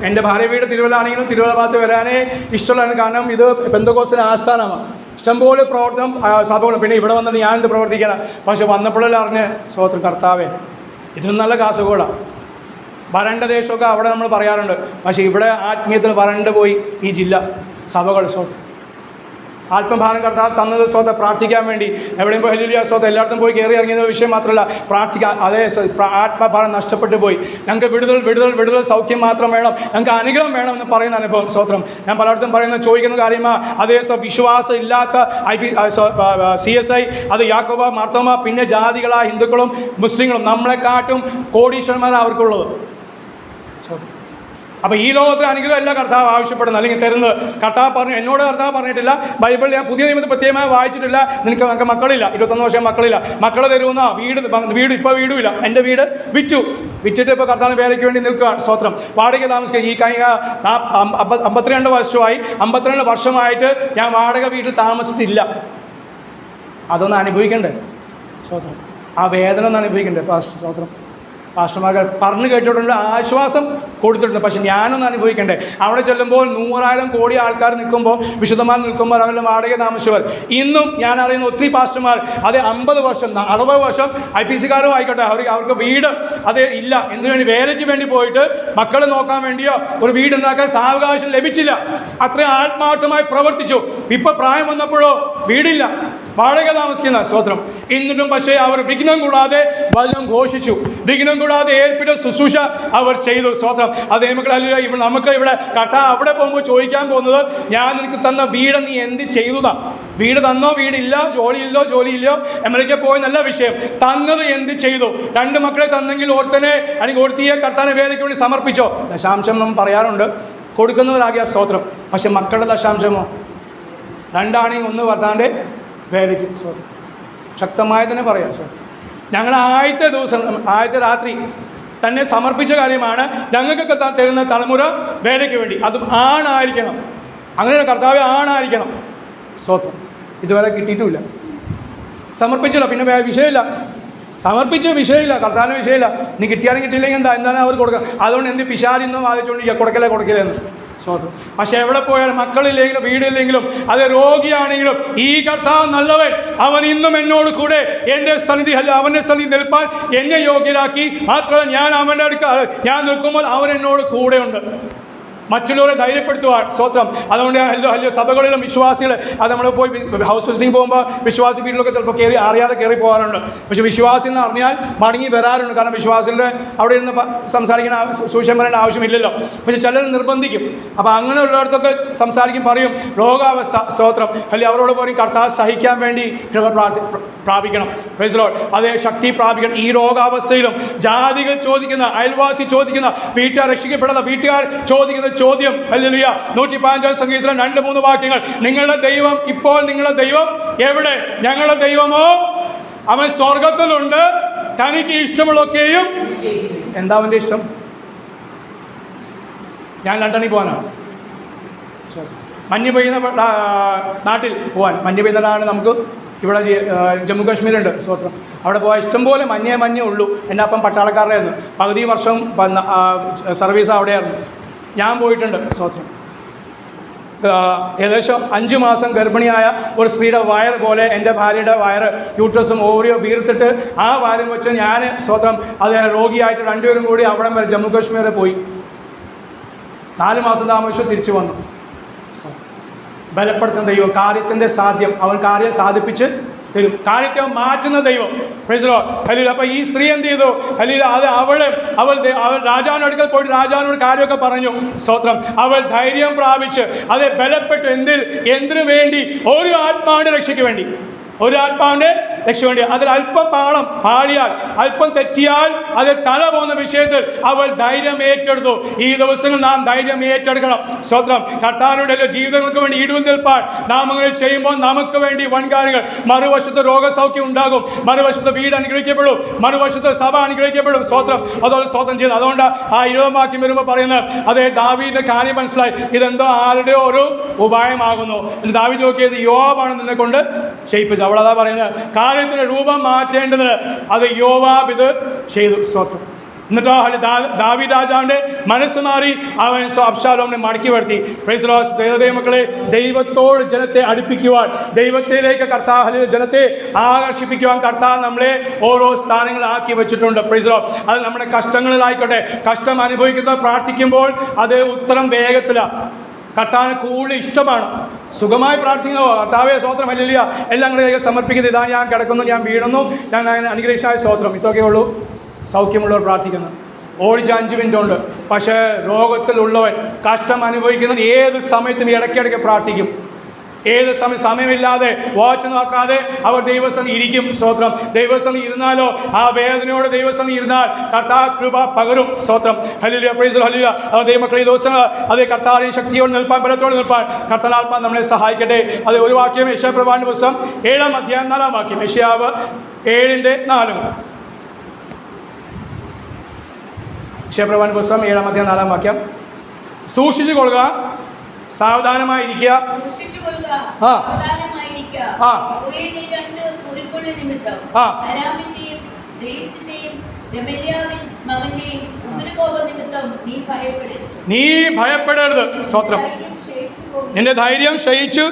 എൻ്റെ ഭാര്യ വീട് തിരുവല്ലാണെങ്കിലും തിരുവല്ല ഭാഗത്ത് വരാനേ ഇഷ്ടമുള്ളതാണ്. കാരണം ഇത് പെന്തക്കോസ്തിന് ആസ്ഥാനമാണ്. ഇഷ്ടംപോലെ പ്രവർത്തനം സഭകളും. പിന്നെ ഇവിടെ വന്നിട്ട് ഞാനെന്ത് പ്രവർത്തിക്കാനാണ്? പക്ഷെ വന്നപ്പോഴെല്ലാം അറിഞ്ഞ്, സ്വോത്രം കർത്താവേ, ഇതിനും നല്ല കാസുകൂടാണ്. വരണ്ട ദേശമൊക്കെ അവിടെ നമ്മൾ പറയാറുണ്ട്. പക്ഷേ ഇവിടെ ആത്മീയത്തിൽ വരണ്ട് പോയി ഈ ജില്ല സഭകൾ. ആത്മഭാരം കർത്താവ് തന്നത് സ്വതം പ്രാർത്ഥിക്കാൻ വേണ്ടി. എവിടെയും പോയി ഹല്ലേലൂയ സ്വതം എല്ലായിടത്തും പോയി കയറി ഇറങ്ങിയ വിഷയം മാത്രമല്ല, പ്രാർത്ഥിക്കാൻ. അതേ ആത്മഭാരം നഷ്ടപ്പെട്ടു പോയി. ഞങ്ങൾക്ക് വിടുതൽ സൗഖ്യം മാത്രം വേണം, ഞങ്ങൾക്ക് അനുഗ്രഹം വേണം എന്ന് പറയുന്ന അനുഭവം. സ്തോത്രം. ഞാൻ പലയിടത്തും ചോദിക്കുന്ന കാര്യമാണ്. അതേ വിശ്വാസം ഇല്ലാത്ത CSI, അത് യാക്കോബ, മാർത്തോമ, പിന്നെ ജാതികളായ ഹിന്ദുക്കളും മുസ്ലിങ്ങളും നമ്മളെക്കാട്ടും കോടീശ്വരന്മാരാണ് അവർക്കുള്ളത്. അപ്പോൾ ഈ ലോകത്തിൽ അനുഗ്രഹം അല്ല കർത്താവ് ആവശ്യപ്പെടുന്നത് അല്ലെങ്കിൽ തരുന്നത്. കർത്താവ് പറഞ്ഞു, എന്നോട് കർത്താവ് പറഞ്ഞിട്ടില്ല. ബൈബിളിൽ ഞാൻ പുതിയ നിയമത്തിൽ പ്രത്യേകമായി വായിച്ചിട്ടില്ല, നിനക്ക് മക്കളില്ല, 21 വർഷം മക്കളില്ല, മക്കളെ തരുമെന്ന വീട് ഇപ്പോൾ വീടുമില്ല. എൻ്റെ വീട് വിറ്റിട്ട് ഇപ്പോൾ കർത്താവിന് വേലയ്ക്ക് വേണ്ടി നിൽക്കുകയാണ്. സ്തോത്രം. വാടക താമസിക്കുക. ഈ കഴിഞ്ഞ 52 വർഷമായി, 52 വർഷമായിട്ട് ഞാൻ വാടക വീട്ടിൽ താമസിച്ചിട്ടില്ല. അതൊന്ന് അനുഭവിക്കണ്ടേ? സ്തോത്രം. ആ വേദന ഒന്ന് അനുഭവിക്കണ്ടേ സ്തോത്രം? പാസ്റ്റർമാർക്ക് പറഞ്ഞു കേട്ടിട്ടുണ്ട്, ആശ്വാസം കൊടുത്തിട്ടുണ്ട്. പക്ഷെ ഞാനൊന്ന് അനുഭവിക്കണ്ടേ? അവിടെ ചെല്ലുമ്പോൾ 100,000 കോടി ആൾക്കാർ നിൽക്കുമ്പോൾ, വിശുദ്ധമാർ നിൽക്കുമ്പോൾ അവരുടെ വാടക താമസിച്ചവർ. ഇന്നും ഞാൻ അറിയുന്ന ഒത്തിരി പാസ്റ്റർമാർ അത് 50 വർഷം 60 വർഷം IPCക്കാരും ആയിക്കോട്ടെ, അവർക്ക് വീട് അത് ഇല്ല. എന്തിനു വേണ്ടി? വേലയ്ക്ക് വേണ്ടി പോയിട്ട് മക്കളെ നോക്കാൻ വേണ്ടിയോ ഒരു വീടുണ്ടാക്കാൻ സാവകാശം ലഭിച്ചില്ല. അത്രയും ആത്മാർത്ഥമായി പ്രവർത്തിച്ചു. ഇപ്പം പ്രായം വന്നപ്പോഴോ വീടില്ല, വാടക താമസിക്കുന്ന. സ്തോത്രം. എന്നിട്ടും പക്ഷേ അവർ വിഘ്നം കൂടാതെ വചനം ഘോഷിച്ചു, വിഘ്നം കൂടാതെ ഏൽപ്പിച്ച ശുശ്രൂഷ അവർ ചെയ്തു. സ്തോത്രം. അതേ മക്കളല്ല, നമുക്ക് ഇവിടെ കർത്താവ് അവിടെ പോകുമ്പോൾ ചോദിക്കാൻ പോകുന്നത്, ഞാൻ നിനക്ക് തന്ന വീട് നീ എന്ത് ചെയ്തതാ? വീട് തന്നോ? വീടില്ല. ജോലിയില്ലോ. അമേരിക്ക പോയി നല്ല വിഷയം. തന്നത് എന്ത് ചെയ്തു? 2 മക്കളെ തന്നെങ്കിൽ ഓർത്തനെ അല്ലെങ്കിൽ ഓർത്തിയെ കർത്താവിനെ വേലയ്ക്ക് വേണ്ടി സമർപ്പിച്ചോ? ദശാംശം നമ്മൾ പറയാറുണ്ട്, കൊടുക്കുന്നവരാകിയ സ്തോത്രം. പക്ഷെ മക്കളുടെ ദശാംശമോ? 2 ആണെങ്കിൽ 1 വർത്താൻ്റെ വേലയ്ക്ക്. സ്തോത്രം. ശക്തമായി തന്നെ പറയാം. സ്തോത്രം. ഞങ്ങൾ ആദ്യത്തെ രാത്രി തന്നെ സമർപ്പിച്ച കാര്യമാണ് ഞങ്ങൾക്കൊക്കെ തരുന്ന തലമുറ വേലയ്ക്ക് വേണ്ടി. അതും ആണായിരിക്കണം. അങ്ങനെ കർത്താവ് ആണായിരിക്കണം. സ്തോത്രം. ഇതുവരെ കിട്ടിയിട്ടുമില്ല. സമർപ്പിച്ചില്ല, പിന്നെ വിഷയമില്ല. സമർപ്പിച്ച വിഷയമില്ല, കർത്താവിന് വിഷയമില്ല. നീ കിട്ടിയാലും കിട്ടിയില്ലെങ്കിൽ എന്താണ് അവർ കൊടുക്കുക? അതുകൊണ്ട് എന്ത് പിശാചിന്നും വാദിച്ചുകൊണ്ടിരിക്കുക, കൊടുക്കലെന്ന്. സ്തോത്രം. പക്ഷെ എവിടെ പോയാലും, മക്കളില്ലെങ്കിലും വീടില്ലെങ്കിലും, അത് രോഗിയാണെങ്കിലും, ഈ കർത്താവ് നല്ലവൻ. അവൻ ഇന്നും എന്നോട് കൂടെ എൻ്റെ സന്നിധി അവൻ്റെ സന്നിധി നിൽപ്പാൻ എന്നെ യോഗ്യരാക്കി. മാത്രമല്ല ഞാൻ നിൽക്കുമ്പോൾ അവൻ എന്നോട് കൂടെയുണ്ട്. മറ്റുള്ളവരെ ധൈര്യപ്പെടുത്തുവാൻ. സ്തോത്രം. അതുകൊണ്ട് വലിയ സഭകളിലും വിശ്വാസികൾ അത് നമ്മൾ പോയി ഹൗസ് വിസിറ്റിംഗ് പോകുമ്പോൾ വിശ്വാസി വീട്ടിലൊക്കെ ചിലപ്പോൾ അറിയാതെ കയറി പോകാറുണ്ട്. പക്ഷേ വിശ്വാസി എന്ന് അറിഞ്ഞാൽ മടങ്ങി വരാറുണ്ട്. കാരണം വിശ്വാസികളുടെ അവിടെ ഇരുന്ന് സംസാരിക്കുന്ന സൂക്ഷ്യം പറയേണ്ട ആവശ്യമില്ലല്ലോ. പക്ഷേ ചിലർ നിർബന്ധിക്കും. അപ്പോൾ അങ്ങനെയുള്ളവർത്തൊക്കെ സംസാരിക്കും, പറയും രോഗാവസ്ഥ. സ്തോത്രം. അല്ലെങ്കിൽ അവരോട് പറയും കർത്താവ് സഹിക്കാൻ വേണ്ടി പ്രാപിക്കണം. Praise Lord. അതേ ശക്തി പ്രാപിക്കണം. ഈ രോഗാവസ്ഥയിലും ജാതികൾ ചോദിക്കുന്ന, അയൽവാസി ചോദിക്കുന്ന, വീട്ടുകാർ രക്ഷിക്കപ്പെടുന്ന വീട്ടുകാർ ചോദിക്കുന്ന ചോദ്യം, ഹല്ലേലൂയ, 115 സംഗീതത്തിലെ 2-3 വാക്യങ്ങൾ. നിങ്ങളുടെ ദൈവം ഇപ്പോൾ, നിങ്ങളുടെ ദൈവം എവിടെ? ഞങ്ങളുടെ ദൈവമോ അവൻ സ്വർഗത്തിലുണ്ട്, തനിക്ക് ഇഷ്ടമുള്ളൊക്കെയും. എന്താ അവൻ്റെ ഇഷ്ടം? ഞാൻ ലണ്ടനിൽ പോകാനാണ്. മഞ്ഞ് പെയ്യുന്ന നാട്ടിൽ പോകാൻ. മഞ്ഞ് പെയ്യുന്ന നാട് നമുക്ക് ഇവിടെ ജമ്മു കാശ്മീരുണ്ട്. സ്തോത്രം. അവിടെ പോയാൽ ഇഷ്ടംപോലെ മഞ്ഞേ ഉള്ളൂ. എൻ്റെ അപ്പം പട്ടാളക്കാരുടെ ആയിരുന്നു. പകുതി വർഷം സർവീസ് അവിടെയായിരുന്നു. ഞാൻ പോയിട്ടുണ്ട്. സ്തോത്രം. ഏകദേശം 5 മാസം ഗർഭിണിയായ ഒരു സ്ത്രീയുടെ വയറ് പോലെ എൻ്റെ ഭാര്യയുടെ വയറ്, യൂട്രസും ഓവറിയോ വീർത്തിട്ട് ആ വയറും വെച്ച് ഞാൻ സ്തോത്രം അത് രോഗിയായിട്ട് 2 പേരും കൂടി അവിടം വരെ ജമ്മു കാശ്മീർ പോയി. 4 മാസം താമസിച്ചു തിരിച്ചു വന്നു. ബലപ്പെടുത്തുന്ന ദൈവം, കാര്യത്തിൻ്റെ സാധ്യം അവൻ കാര്യം സാധിപ്പിച്ച് തരും. കാര്യത്തെ മാറ്റുന്ന ദൈവം. Price the Lord. ഹല്ലേലൂയ. അപ്പോൾ ഈ സ്ത്രീ എന്ത് ചെയ്തു? ഹല്ലേലൂയ. അത് അവൾ രാജാവിൻ്റെ അടുക്കൽ പോയിട്ട് രാജാവിനോട് കാര്യമൊക്കെ പറഞ്ഞു. സ്തോത്രം. അവൾ ധൈര്യം പ്രാപിച്ച് അത് ബലപ്പെട്ടു. എന്തിനു വേണ്ടി? ഒരു ആത്മാവിൻ്റെ രക്ഷയ്ക്ക് വേണ്ടി. ഒരു ആത്മാവിൻ്റെ രക്ഷ. അതിൽ അല്പം പാളിയാൽ, അല്പം തെറ്റിയാൽ അത് തല പോകുന്ന വിഷയത്തിൽ അവൾ ധൈര്യം ഏറ്റെടുത്തു. ഈ ദിവസങ്ങൾ നാം ധൈര്യം ഏറ്റെടുക്കണം. സ്തോത്രം. കർത്താവിന്റെ ജീവിതങ്ങൾക്ക് വേണ്ടി ഈടുവൽ നിൽപ്പാൻ നാം അങ്ങനെ ചെയ്യുമ്പോൾ നമുക്ക് വേണ്ടി വൻകാര്യങ്ങൾ. മറുവശത്ത് രോഗസൗഖ്യം ഉണ്ടാകും, മറുവശത്ത് വീട് അനുഗ്രഹിക്കപ്പെടും, മറുവശത്ത് സഭ അനുഗ്രഹിക്കപ്പെടും. സ്തോത്രം. അതുപോലെ സ്തോത്രം ചെയ്യുന്നത്. അതുകൊണ്ട് ആ 20 വാക്യം വരുമ്പോൾ പറയുന്നത്, അതേ ദാവീദിന്റെ കാര്യം മനസ്സിലായി, ഇതെന്തോ ആരുടെയോ ഒരു ഉപായമാകുന്നു. ദാവീദ് നോക്കിയത് യോവാബാണ് നിന്നെ കൊണ്ട് ചെയ്യിപ്പിച്ചത്. അവളതാ പറയുന്നത്, കാര്യത്തിന് രൂപം മാറ്റേണ്ടത് അത് യോവാബ് ഇത് ചെയ്തു. സ്തോത്രം. എന്നിട്ടോ ദാവീദ് രാജാവിൻ്റെ മനസ്സ് മാറി അവൻ അബ്ശാലോമിനെ മടക്കി വരുത്തി. Price the Lord. ദൈവമക്കളെ, ദൈവത്തോട് ജനത്തെ അടുപ്പിക്കുവാൻ, ദൈവത്തിലേക്ക് കർത്താവ് ജനത്തെ ആകർഷിപ്പിക്കുവാൻ കർത്താവ് നമ്മളെ ഓരോ സ്ഥാനങ്ങളാക്കി വെച്ചിട്ടുണ്ട്. Price the Lord. അത് നമ്മുടെ കഷ്ടങ്ങളിലായിക്കോട്ടെ. കഷ്ടം അനുഭവിക്കുന്നവർ പ്രാർത്ഥിക്കുമ്പോൾ അത് ഉത്തരം വേഗത്തിലാണ്. കർത്താവിന് കൂടുതൽ ഇഷ്ടമാണ്. സുഖമായി പ്രാർത്ഥിക്കുന്നതോ കർത്താവേ സ്തോത്രം ഹല്ലേലൂയ എല്ലാം കൂടെ സമർപ്പിക്കുന്നത്. ഇതാ ഞാൻ കിടക്കുന്നു, ഞാൻ വീഴുന്നു, ഞാൻ അനുഗ്രഹിച്ചായ സ്തോത്രം, ഇതൊക്കെ ഉള്ളൂ സൗഖ്യമുള്ളവർ പ്രാർത്ഥിക്കുന്നത്. ഓടിച്ച് 5 മിനിറ്റ് ഉണ്ട്. പക്ഷേ രോഗത്തിലുള്ളവൻ കഷ്ടം അനുഭവിക്കുന്നവൻ ഏത് സമയത്തും ഇടയ്ക്കിടയ്ക്ക് പ്രാർത്ഥിക്കും. ഏത് സമയമില്ലാതെ വാച്ച് നോക്കാതെ അവർ ദൈവസ്ഥലം ഇരിക്കും. സ്തോത്രം. ദൈവസ്ഥലം ഇരുന്നാലോ ആ വേദനയോടെ ദൈവസ്ഥലം ഇരുന്നാൽ കർത്താവ് കൃപ പകരും. സ്തോത്രം. Hallelujah, price hallelujah. ദൈവമക്കളെ ഈ ദിവസം അതേ കർത്താവിനെ ശക്തിയോടെ നിൽപ്പാൻ, ബലത്തോടെ നിൽപ്പാൻ കർത്താവാത്മാ നമ്മളെ സഹായിക്കട്ടെ. അത് ഒരു വാക്യം യെശയ്യാപ്രവാചകന്റെ പുസ്തകം 7-ാം അധ്യായം 4-ാം വാക്യം. യെശയ്യാവ് 7:4. യെശയ്യാപ്രവാചകന്റെ പുസ്തകം 7-ാം അധ്യായം 4-ാം വാക്യം. സൂക്ഷിച്ചു കൊള്ളുക, സാവധാനമായിരിക്കുക. നീ ഭയപ്പെടരുത്. സ്തോത്രം. നിന്റെ ധൈര്യം ക്ഷയിച്ചു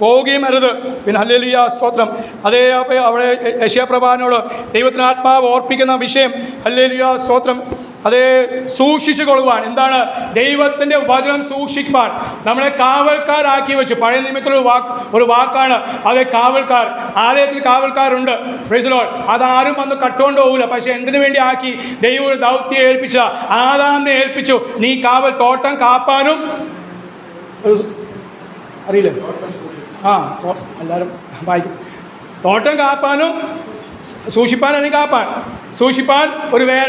പോവുകയും അരുത്. പിന്നെ ഹല്ലേലൂയ സ്തോത്രം. അതേ അവിടെ യെശയ്യാപ്രവാചകനോട് ദൈവത്തിന് ആത്മാവ് ഓർപ്പിക്കുന്ന വിഷയം ഹല്ലേലൂയ സ്തോത്രം. അതേ സൂക്ഷിച്ചു കൊള്ളുവാൻ. എന്താണ്? ദൈവത്തിൻ്റെ വചനം സൂക്ഷിക്കാൻ നമ്മളെ കാവൽക്കാരാക്കി വെച്ചു. പഴയ നിയമത്തിലുള്ള ഒരു വാക്കാണ് അതേ കാവൽക്കാർ. ആലയത്തിൽ കാവൽക്കാരുണ്ട്. Price the Lord. അതാരും വന്ന് കട്ടുകൊണ്ട് പോകില്ല. പക്ഷെ എന്തിനു വേണ്ടി ആക്കി? ദൈവം ഒരു ദൗത്യം ഏൽപ്പിച്ച ആദാമിനെ ഏൽപ്പിച്ചു. നീ കാവൽ തോട്ടം കാപ്പാനും അറിയില്ലേ? എല്ലാവരും വായിക്കും. തോട്ടം കാപ്പാനും സൂക്ഷിപ്പാൻ, അല്ലെങ്കിൽ കാപ്പാൻ, സൂക്ഷിപ്പാൻ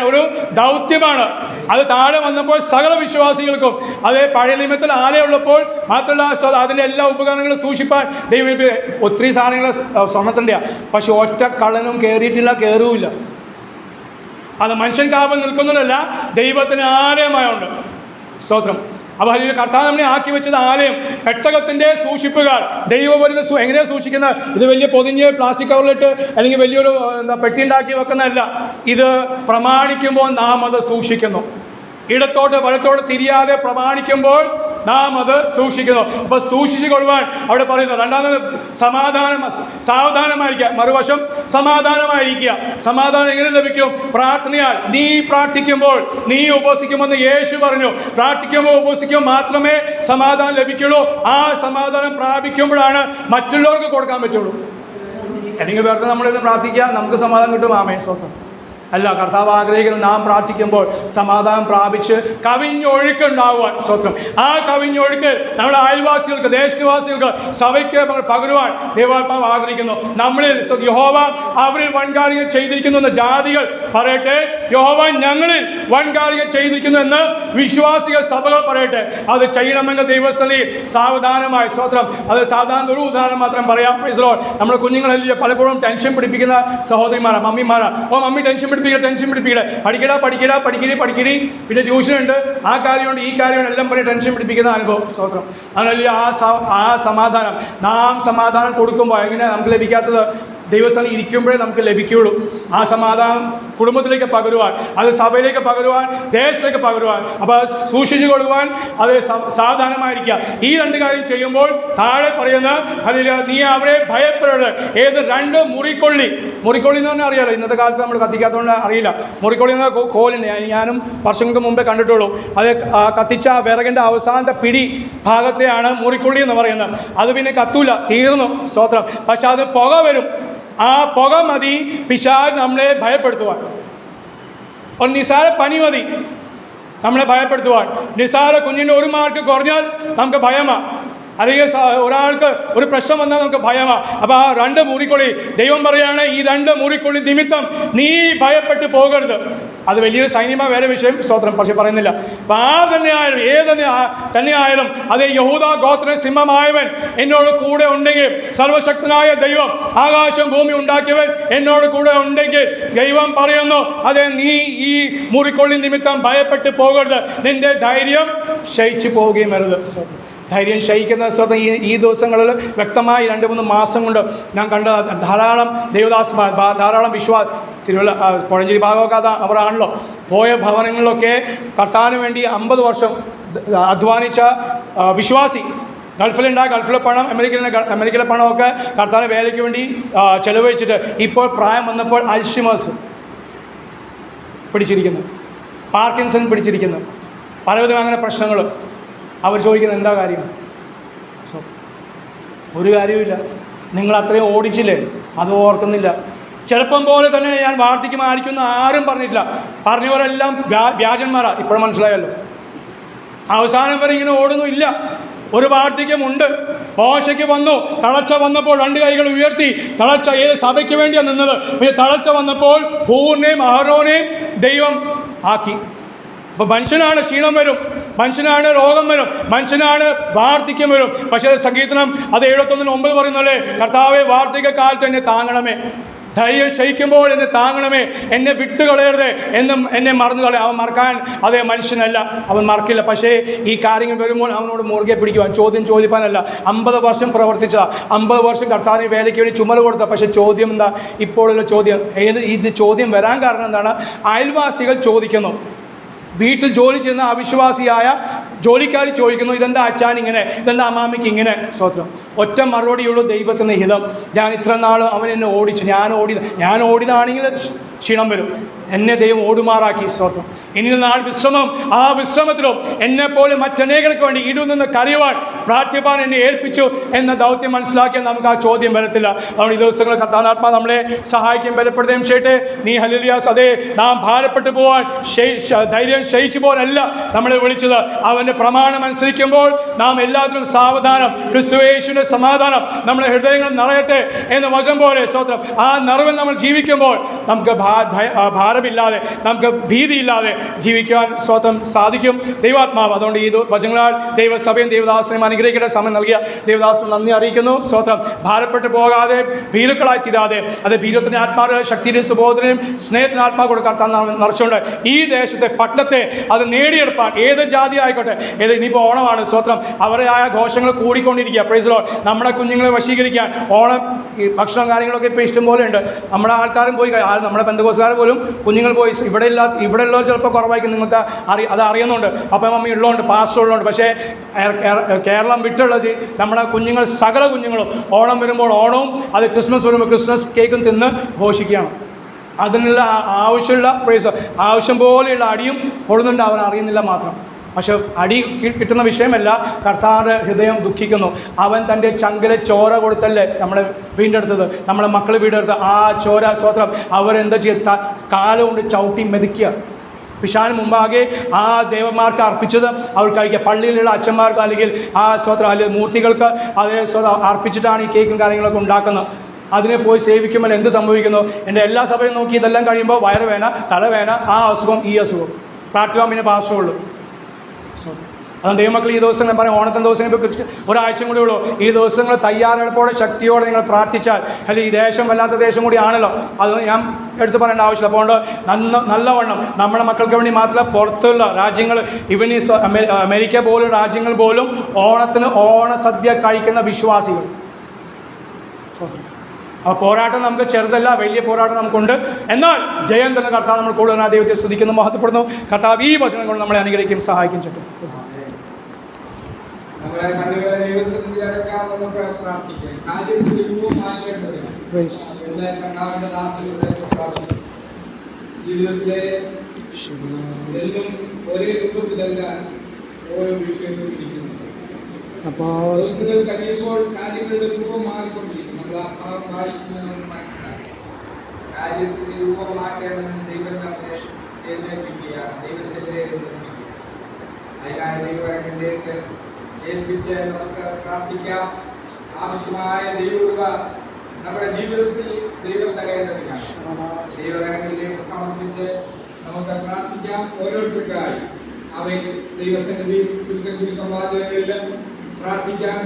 ഒരു ദൗത്യമാണ്. അത് താഴെ വന്നപ്പോൾ സകല വിശ്വാസികൾക്കും, അതേ പഴയ നിയമത്തിൽ ആലയുള്ളപ്പോൾ മാത്രമല്ല അതിൻ്റെ എല്ലാ ഉപകരണങ്ങളും സൂക്ഷിപ്പാൻ ദൈവം ഒത്തിരി സാധനങ്ങൾ സ്വർണ്ണത്തിൻ്റെയാണ്. പക്ഷെ ഒറ്റ കള്ളനും കയറിയിട്ടില്ല, കയറുമില്ല. അത് മനുഷ്യൻ കാവൽ നിൽക്കുന്നതല്ല, ദൈവത്തിന് ആലയമായുണ്ട്. സ്തോത്രം. അപ്പോൾ അതിൽ കർത്താവ് നമ്മളെ ആക്കി വെച്ചത് ആലയം, പെട്ടകത്തിൻ്റെ സൂക്ഷിപ്പുകാർ. ദൈവം വരുന്ന എങ്ങനെയാണ് സൂക്ഷിക്കുന്നത്? ഇത് വലിയ പൊതിഞ്ഞ് പ്ലാസ്റ്റിക് കവറിലിട്ട് അല്ലെങ്കിൽ വലിയൊരു പെട്ടി ഉണ്ടാക്കി വെക്കുന്നതല്ല. ഇത് പ്രമാണിക്കുമ്പോൾ നാം അത് സൂക്ഷിക്കുന്നു. ഇടത്തോട്ട് വലത്തോട്ട് തിരിയാതെ പ്രമാണിക്കുമ്പോൾ നാം അത് സൂക്ഷിക്കുന്നു. അപ്പോൾ സൂക്ഷിച്ചു കൊള്ളുവാൻ അവിടെ പറയുന്നു. രണ്ടാമത് സാവധാനമായിരിക്കുക. മറുവശം സമാധാനമായിരിക്കുക. സമാധാനം എങ്ങനെ ലഭിക്കും? പ്രാർത്ഥനയാൽ. നീ പ്രാർത്ഥിക്കുമ്പോൾ, നീ ഉപവസിക്കുമെന്ന് യേശു പറഞ്ഞു. പ്രാർത്ഥിക്കുമ്പോൾ ഉപവസിക്കുമ്പോൾ മാത്രമേ സമാധാനം ലഭിക്കുള്ളൂ. ആ സമാധാനം പ്രാപിക്കുമ്പോഴാണ് മറ്റുള്ളവർക്ക് കൊടുക്കാൻ പറ്റുള്ളൂ. അല്ലെങ്കിൽ വെറുതെ നമ്മളിന്ന് പ്രാർത്ഥിക്കുക, നമുക്ക് സമാധാനം കിട്ടും. ആമേൻ, സ്തോത്രം. അല്ല, കർത്താവ് ആഗ്രഹിക്കുന്നത് നാം പ്രാർത്ഥിക്കുമ്പോൾ സമാധാനം പ്രാപിച്ച് കവിഞ്ഞൊഴുക്കുണ്ടാകുവാൻ. സ്തോത്രം. ആ കവിഞ്ഞൊഴുക്ക് നമ്മുടെ അയൽവാസികൾക്ക്, ദേശനിവാസികൾക്ക്, സഭയ്ക്ക് പകരുവാൻ ദൈവാത്മാവ് ആഗ്രഹിക്കുന്നു. നമ്മളിൽ യഹോവ അവരിൽ വൻകാര്യങ്ങൾ ചെയ്തിരിക്കുന്നു എന്ന് ജാതികൾ പറയട്ടെ, യഹോവ ഞങ്ങളിൽ വൻകാര്യങ്ങൾ ചെയ്തിരിക്കുന്നു എന്ന് വിശ്വാസികൾ സഭകൾ പറയട്ടെ. അത് ചെയ്യണമെങ്കിൽ ദൈവസ്ഥലിൽ സാവധാനമായി. സ്തോത്രം. അത് സാധാരണ ഒരു ഉദാഹരണം മാത്രം പറയാം. Price the Lord. നമ്മുടെ കുഞ്ഞുങ്ങളെല്ലാം പലപ്പോഴും ടെൻഷൻ പിടിപ്പിക്കുന്ന സഹോദരിമാരാണ്, മമ്മിമാരാ. മമ്മി ടെൻഷൻ പിടിപ്പിക്കട്ടെ, പഠിക്കടി, പിന്നെ ട്യൂഷനുണ്ട്, ആ കാര്യമുണ്ട്, ഈ കാര്യമുണ്ട്, എല്ലാം പറഞ്ഞ് ടെൻഷൻ പിടിപ്പിക്കുന്ന അനുഭവം. സ്തോത്രം. അതല്ല ആ സമാധാനം. നാം സമാധാനം കൊടുക്കുമ്പോൾ എങ്ങനെയാണ് നമുക്ക് ലഭിക്കാത്തത്? ദൈവസ്ഥലം ഇരിക്കുമ്പോഴേ നമുക്ക് ലഭിക്കുകയുള്ളൂ. ആ സമാധാനം കുടുംബത്തിലേക്ക് പകരുവാൻ, അത് സഭയിലേക്ക് പകരുവാൻ, ദേശത്തിലേക്ക് പകരുവാൻ. അപ്പോൾ സൂക്ഷിച്ചു കൊള്ളുവാൻ, അത് സാവധാനമായിരിക്കുക. ഈ 2 കാര്യം ചെയ്യുമ്പോൾ താഴെ പറയുന്ന അതിൽ നീ അവരെ ഭയപ്പെടരുത്. ഏത് 2 മുറിക്കൊള്ളി എന്ന് പറഞ്ഞാൽ അറിയാലോ, ഇന്നത്തെ കാലത്ത് നമ്മൾ കത്തിക്കാത്തതുകൊണ്ട് അറിയില്ല. മുറിക്കൊള്ളി എന്ന കോലിന് ഞാനും വർഷങ്ങൾക്ക് മുമ്പേ കണ്ടിട്ടുള്ളൂ. അത് കത്തിച്ച വിറകിൻ്റെ അവസാനത്തെ പിടി ഭാഗത്തെയാണ് മുറിക്കൊള്ളി എന്ന് പറയുന്നത്. അത് പിന്നെ കത്തൂല, തീർന്നു. സ്തോത്രം. പക്ഷെ അത് പുക വരും. ആ പുക മതി പിശാച് നമ്മളെ ഭയപ്പെടുത്തുവാൻ. ഒരു നിസാര പനി മതി നമ്മളെ ഭയപ്പെടുത്തുവാൻ. നിസാര കുഞ്ഞിൻ്റെ 1 മാർക്ക് കുറഞ്ഞാൽ നമുക്ക് ഭയമാണ്. അല്ലെങ്കിൽ ഒരാൾക്ക് ഒരു പ്രശ്നം വന്നാൽ നമുക്ക് ഭയമാണ്. അപ്പോൾ ആ 2 മുറിക്കൊള്ളി ദൈവം പറയുകയാണ്, ഈ 2 മുറിക്കൊള്ളി നിമിത്തം നീ ഭയപ്പെട്ടു പോകരുത്. അത് വലിയൊരു സൈന്യമായ വേറെ വിഷയം. സ്തോത്രം. പക്ഷെ പറയുന്നില്ല. അപ്പോൾ തന്നെയായാലും അതേ യഹൂദ ഗോത്ര സിംഹമായവൻ എന്നോട് കൂടെ ഉണ്ടെങ്കിൽ, സർവശക്തനായ ദൈവം ആകാശം ഭൂമി ഉണ്ടാക്കിയവൻ എന്നോട് കൂടെ ഉണ്ടെങ്കിൽ, ദൈവം പറയുന്നു അതെ നീ ഈ മുറിക്കൊള്ളി നിമിത്തം ഭയപ്പെട്ടു പോകരുത്. നിന്റെ ധൈര്യം ക്ഷയിച്ചു പോവുകയും അരുത്. സ്തോത്രം. ധൈര്യം ക്ഷയിക്കുന്ന സ്വന്തം ഈ ദിവസങ്ങളിൽ വ്യക്തമായി 2-3 മാസം കൊണ്ട് ഞാൻ കണ്ട ധാരാളം ദേവദാസന്മാർ, ധാരാളം കോഴഞ്ചേരി ഭാഗമൊക്കെ അവരാണല്ലോ. പോയ ഭവനങ്ങളിലൊക്കെ കർത്താവിന് വേണ്ടി 50 വർഷം അധ്വാനിച്ച വിശ്വാസി, ഗൾഫിലെ പണം, അമേരിക്കയിലെ പണമൊക്കെ കർത്താവിന് വേലയ്ക്ക് വേണ്ടി ചെലവഴിച്ചിട്ട് ഇപ്പോൾ പ്രായം വന്നപ്പോൾ അൽഷിമേഴ്സ് പിടിച്ചിരിക്കുന്നു, പാർക്കിൻസൺ പിടിച്ചിരിക്കുന്നു, പലവിധം അങ്ങനെ പ്രശ്നങ്ങൾ. അവർ ചോദിക്കുന്നത് എന്താ കാര്യം? സോ ഒരു കാര്യവുമില്ല. നിങ്ങൾ അത്രയും ഓടിച്ചില്ലേ, അത് ഓർക്കുന്നില്ല. ചെറുപ്പം പോലെ തന്നെ ഞാൻ വാർദ്ധക്യമായിരിക്കുന്ന ആരും പറഞ്ഞിട്ടില്ല. പറഞ്ഞവരെല്ലാം വ്യാജന്മാരാണ്. ഇപ്പോഴും മനസ്സിലായല്ലോ. അവസാനം വരെ ഇങ്ങനെ ഓടുന്നില്ല. ഒരു വാർദ്ധക്യമുണ്ട്. മോശയ്ക്ക് വന്നു, തളർച്ച വന്നപ്പോൾ 2 കൈകൾ ഉയർത്തി. തളർച്ച ഏത് സഭയ്ക്ക് വേണ്ടിയാണ് നിന്നത്? പിന്നെ തളർച്ച വന്നപ്പോൾ ഹൂറിനെയും അഹരോനെയും ദൈവം ആക്കി. അപ്പോൾ മനുഷ്യനാണ് ക്ഷീണം വരും, മനുഷ്യനാണ് രോഗം വരും, മനുഷ്യനാണ് വാർദ്ധക്യം വരും. പക്ഷേ സങ്കീർത്തനം അത് 71:9 പറയുന്നല്ലേ, കർത്താവേ വാർദ്ധക്യ കാലത്ത് എന്നെ താങ്ങണമേ, ധൈര്യം ക്ഷയിക്കുമ്പോൾ എന്നെ താങ്ങണമേ, എന്നെ വിട്ടുകളയരുത് എന്നും എന്നെ മറന്നു കളയും. അവൻ മറക്കാൻ അതേ മനുഷ്യനല്ല, അവൻ മറക്കില്ല. പക്ഷേ ഈ കാര്യങ്ങൾ വരുമ്പോൾ അവനോട് മുറുകെ പിടിക്കുവാൻ, ചോദ്യം ചോദിപ്പാനല്ല. 50 വർഷം പ്രവർത്തിച്ച, 50 വർഷം കർത്താവിന് വേലയ്ക്ക് വേണ്ടി ചുമല് കൊടുത്ത, പക്ഷേ ചോദ്യം എന്താ? ഇപ്പോഴുള്ള ചോദ്യം ഇത് ചോദ്യം വരാൻ കാരണം എന്താണ്? അയൽവാസികൾ ചോദിക്കുന്നു. വീട്ടിൽ ജോലി ചെയ്യുന്ന അവിശ്വാസിയായ ജോലിക്കാർ ചോദിക്കുന്നു, ഇതെന്താ അച്ഛൻ ഇങ്ങനെ, ഇതെന്താ അമ്മാമ്മയ്ക്ക് ഇങ്ങനെ? സ്വത്രം ഒറ്റ മറുപടിയുള്ളൂ, ദൈവത്തിന് ഹിതം. ഞാൻ ഇത്ര നാൾ അവൻ എന്നെ ഓടിച്ചു, ഞാൻ ഓടിയതാണെങ്കിൽ ക്ഷീണം വരും, എന്നെ ദൈവം ഓടുമാറാക്കി. സ്വത്രം ഇനി നാൾ വിശ്രമം, ആ വിശ്രമത്തിലും എന്നെപ്പോലെ മറ്റനേകർക്ക് വേണ്ടി ഇടുനിന്ന് കരയുവാൻ പ്രാർത്ഥിപ്പാൻ എന്നെ ഏൽപ്പിച്ചു എന്ന ദൗത്യം മനസ്സിലാക്കിയാൽ നമുക്ക് ആ ചോദ്യം വരത്തില്ല. അതുകൊണ്ട് ഈ ദിവസങ്ങൾ കർത്താനാത്മാ നമ്മളെ സഹായിക്കും, ബലപ്പെടുത്തുകയും ചെയ്യട്ടെ. നീ ഹല്ലേലൂയാസ്, അതേ നാം ഭാരപ്പെട്ടു പോകാൻ, ധൈര്യം ക്ഷയിച്ചു പോകാനല്ല നമ്മളെ വിളിച്ചത്. അവൻ്റെ പ്രമാണം അനുസരിക്കുമ്പോൾ നാം എല്ലാത്തിനും സാവധാനം, ക്രിസ്തുയേശുവിൻ്റെ സമാധാനം നമ്മുടെ ഹൃദയങ്ങൾ നിറയട്ടെ എന്ന് വചനം പോലെ. സ്തോത്രം. ആ നിറവിൽ നമ്മൾ ജീവിക്കുമ്പോൾ നമുക്ക് ഭാരമില്ലാതെ, നമുക്ക് ഭീതിയില്ലാതെ ജീവിക്കുവാൻ സ്തോത്രം സാധിക്കും. ദൈവാത്മാവ് അതുകൊണ്ട് ഈ വചനങ്ങളാൽ ദൈവസഭയും ദൈവദാസനെയും അനുഗ്രഹിക്കേണ്ട സമയം നൽകിയ ദൈവദാസന് നന്ദി അറിയിക്കുന്നു. സ്തോത്രം. ഭാരപ്പെട്ടു പോകാതെ, ഭീരുക്കളായി തീരാതെ, അത് ഭീരുത്തിൻ്റെ ആത്മാവ് ശക്തിയുടെയും സുബോധനയും സ്നേഹത്തിന് ആത്മാവ് കൊടുക്കാൻ നിറച്ചുകൊണ്ട് ഈ ദേശത്തെ പട്ടണത്തെ അത് നേടിയെടുപ്പാൻ, ഏത് ജാതി ആയിക്കോട്ടെ, ഏത് ഇനിയിപ്പോൾ ഓണമാണ്. സ്തോത്രം. അവരുടേതായ ഘോഷങ്ങൾ കൂടിക്കൊണ്ടിരിക്കുക. Praise Lord. നമ്മുടെ കുഞ്ഞുങ്ങളെ വശീകരിക്കാൻ ഓണം ഈ ഭക്ഷണം കാര്യങ്ങളൊക്കെ ഇപ്പോൾ ഇഷ്ടം പോലെ ഉണ്ട്. നമ്മുടെ ആൾക്കാരും പോയി, നമ്മുടെ ബന്ധുക്കോസുകാർ പോലും കുഞ്ഞുങ്ങൾ പോയി, ഇവിടെയുള്ളവർ ചിലപ്പോൾ കുറവായിരിക്കും, നിങ്ങൾക്ക് അത് അറിയുന്നുണ്ട്. അപ്പം മമ്മി ഉള്ളതുകൊണ്ട്, പാസ്റ്റർ ഉള്ളതുകൊണ്ട്. പക്ഷേ കേരളം വിട്ടുള്ള നമ്മുടെ കുഞ്ഞുങ്ങൾ, സകല കുഞ്ഞുങ്ങളും ഓണം വരുമ്പോൾ ഓണവും, അത് ക്രിസ്മസ് വരുമ്പോൾ ക്രിസ്മസ് കേക്കും തിന്ന് ഘോഷിക്കുകയാണ്. അതിനുള്ള ആവശ്യമുള്ള പ്രൈസ്, ആവശ്യം പോലെയുള്ള അടിയും കൊടുന്നുണ്ട്, അവൻ അറിയുന്നില്ല മാത്രം. പക്ഷെ അടി കിട്ടുന്ന വിഷയമല്ല, കർത്താവിൻ്റെ ഹൃദയം ദുഃഖിക്കുന്നു. അവൻ തൻ്റെ ചങ്കിലെ ചോര കൊടുത്തല്ലേ നമ്മളെ വീണ്ടെടുത്തത്, നമ്മളെ മക്കൾ വീണ്ടെടുത്തത്. ആ ചോര സ്തോത്രം അവരെന്താ ചെയ്യുക? കാലുകൊണ്ട് ചവിട്ടി മെതിക്കുക. പിശാന് മുമ്പാകെ ആ ദേവന്മാർക്ക് അർപ്പിച്ചത് അവർ കഴിക്കുക. പള്ളിയിലുള്ള അച്ഛന്മാർക്ക് അല്ലെങ്കിൽ ആ സ്തോത്രം അല്ലെങ്കിൽ മൂർത്തികൾക്ക് അതേ സ്തോത്രം അർപ്പിച്ചിട്ടാണ് ഈ കേക്കും കാര്യങ്ങളൊക്കെ ഉണ്ടാക്കുന്നത്. അതിനെ പോയി സേവിക്കുമ്പോൾ എന്ത് സംഭവിക്കുന്നു? എൻ്റെ എല്ലാ സഭയും നോക്കി ഇതെല്ലാം കഴിയുമ്പോൾ വയറുവേന, തലവേന, ആ അസുഖം, ഈ അസുഖം, പ്രാർത്ഥിക്കാൻ പിന്നെ പാർശ്വമുള്ളൂ. അതുകൊണ്ട് ദൈവമക്കൾ ഈ ദിവസങ്ങൾ പറയാം, ഓണത്തിൻ്റെ ദിവസങ്ങൾ ഒരാഴ്ചയും കൂടി ഉള്ളൂ. ഈ ദിവസങ്ങൾ തയ്യാറെടുപ്പോടെ ശക്തിയോടെ നിങ്ങൾ പ്രാർത്ഥിച്ചാൽ, അല്ലെങ്കിൽ ഈ ദേശം വല്ലാത്ത ദേശം കൂടി ആണല്ലോ, അത് ഞാൻ എടുത്ത് പറയേണ്ട ആവശ്യമില്ല. അപ്പോൾ നല്ലവണ്ണം നമ്മുടെ മക്കൾക്ക് വേണ്ടി മാത്രമല്ല, പുറത്തുള്ള രാജ്യങ്ങൾ, ഇവൻ ഈ അമേരിക്ക പോലും രാജ്യങ്ങൾ പോലും ഓണത്തിന് ഓണസദ്യ കഴിക്കുന്ന വിശ്വാസികൾ. ആ പോരാട്ടം നമുക്ക് ചെറുതല്ല, വലിയ പോരാട്ടം നമുക്കുണ്ട്. എന്നാൽ ജയം തന്നെ കർത്താവ് നമ്മൾ കൂടുതൽ ആ ദൈവത്തെ സ്തുതിക്കുന്നു, മഹത്വപ്പെടുന്നു. കർത്താവ് ഈ വചനം കൊണ്ട് നമ്മളെ അനുഗ്രഹിക്കും, സഹായിക്കും ചെയ്യും. ജീവിതത്തിലെ ഒരേ രൂപത്തിലല്ല ഓരോ വിഷയങ്ങളും ഇരിക്കുന്നു. അപ്പോൾ കഴിയുമ്പോൾ കാര്യങ്ങളുടെ രൂപം മാറിക്കൊണ്ടിരിക്കും. നമ്മൾ വായിക്കുന്നത് മനസ്സിലാക്കും. കാര്യത്തിന്റെ രൂപം മാറ്റണമെന്ന് ദൈവത്തെ എഴുന്നേൽപ്പിക്കുകയാണ്, ദൈവത്തിന്റെ അതിനായി ദൈവത്തിലേക്ക് ഏൽപ്പിച്ച് നമുക്ക് പ്രാർത്ഥിക്കാം. ആവശ്യമായ ദൈവകൃപ നമ്മുടെ ജീവിതത്തിൽ ദൈവം തകേണ്ടതിനാണ്. ദൈവകരങ്ങളിലേക്ക് സമർപ്പിച്ച് നമുക്ക് പ്രാർത്ഥിക്കാം. ഓരോരുത്തർക്കായി അവയിൽ ദൈവസന്നിധിയിൽ ചുരുക്കം വാതിലുകളിൽ പ്രാർത്ഥിക്കാൻ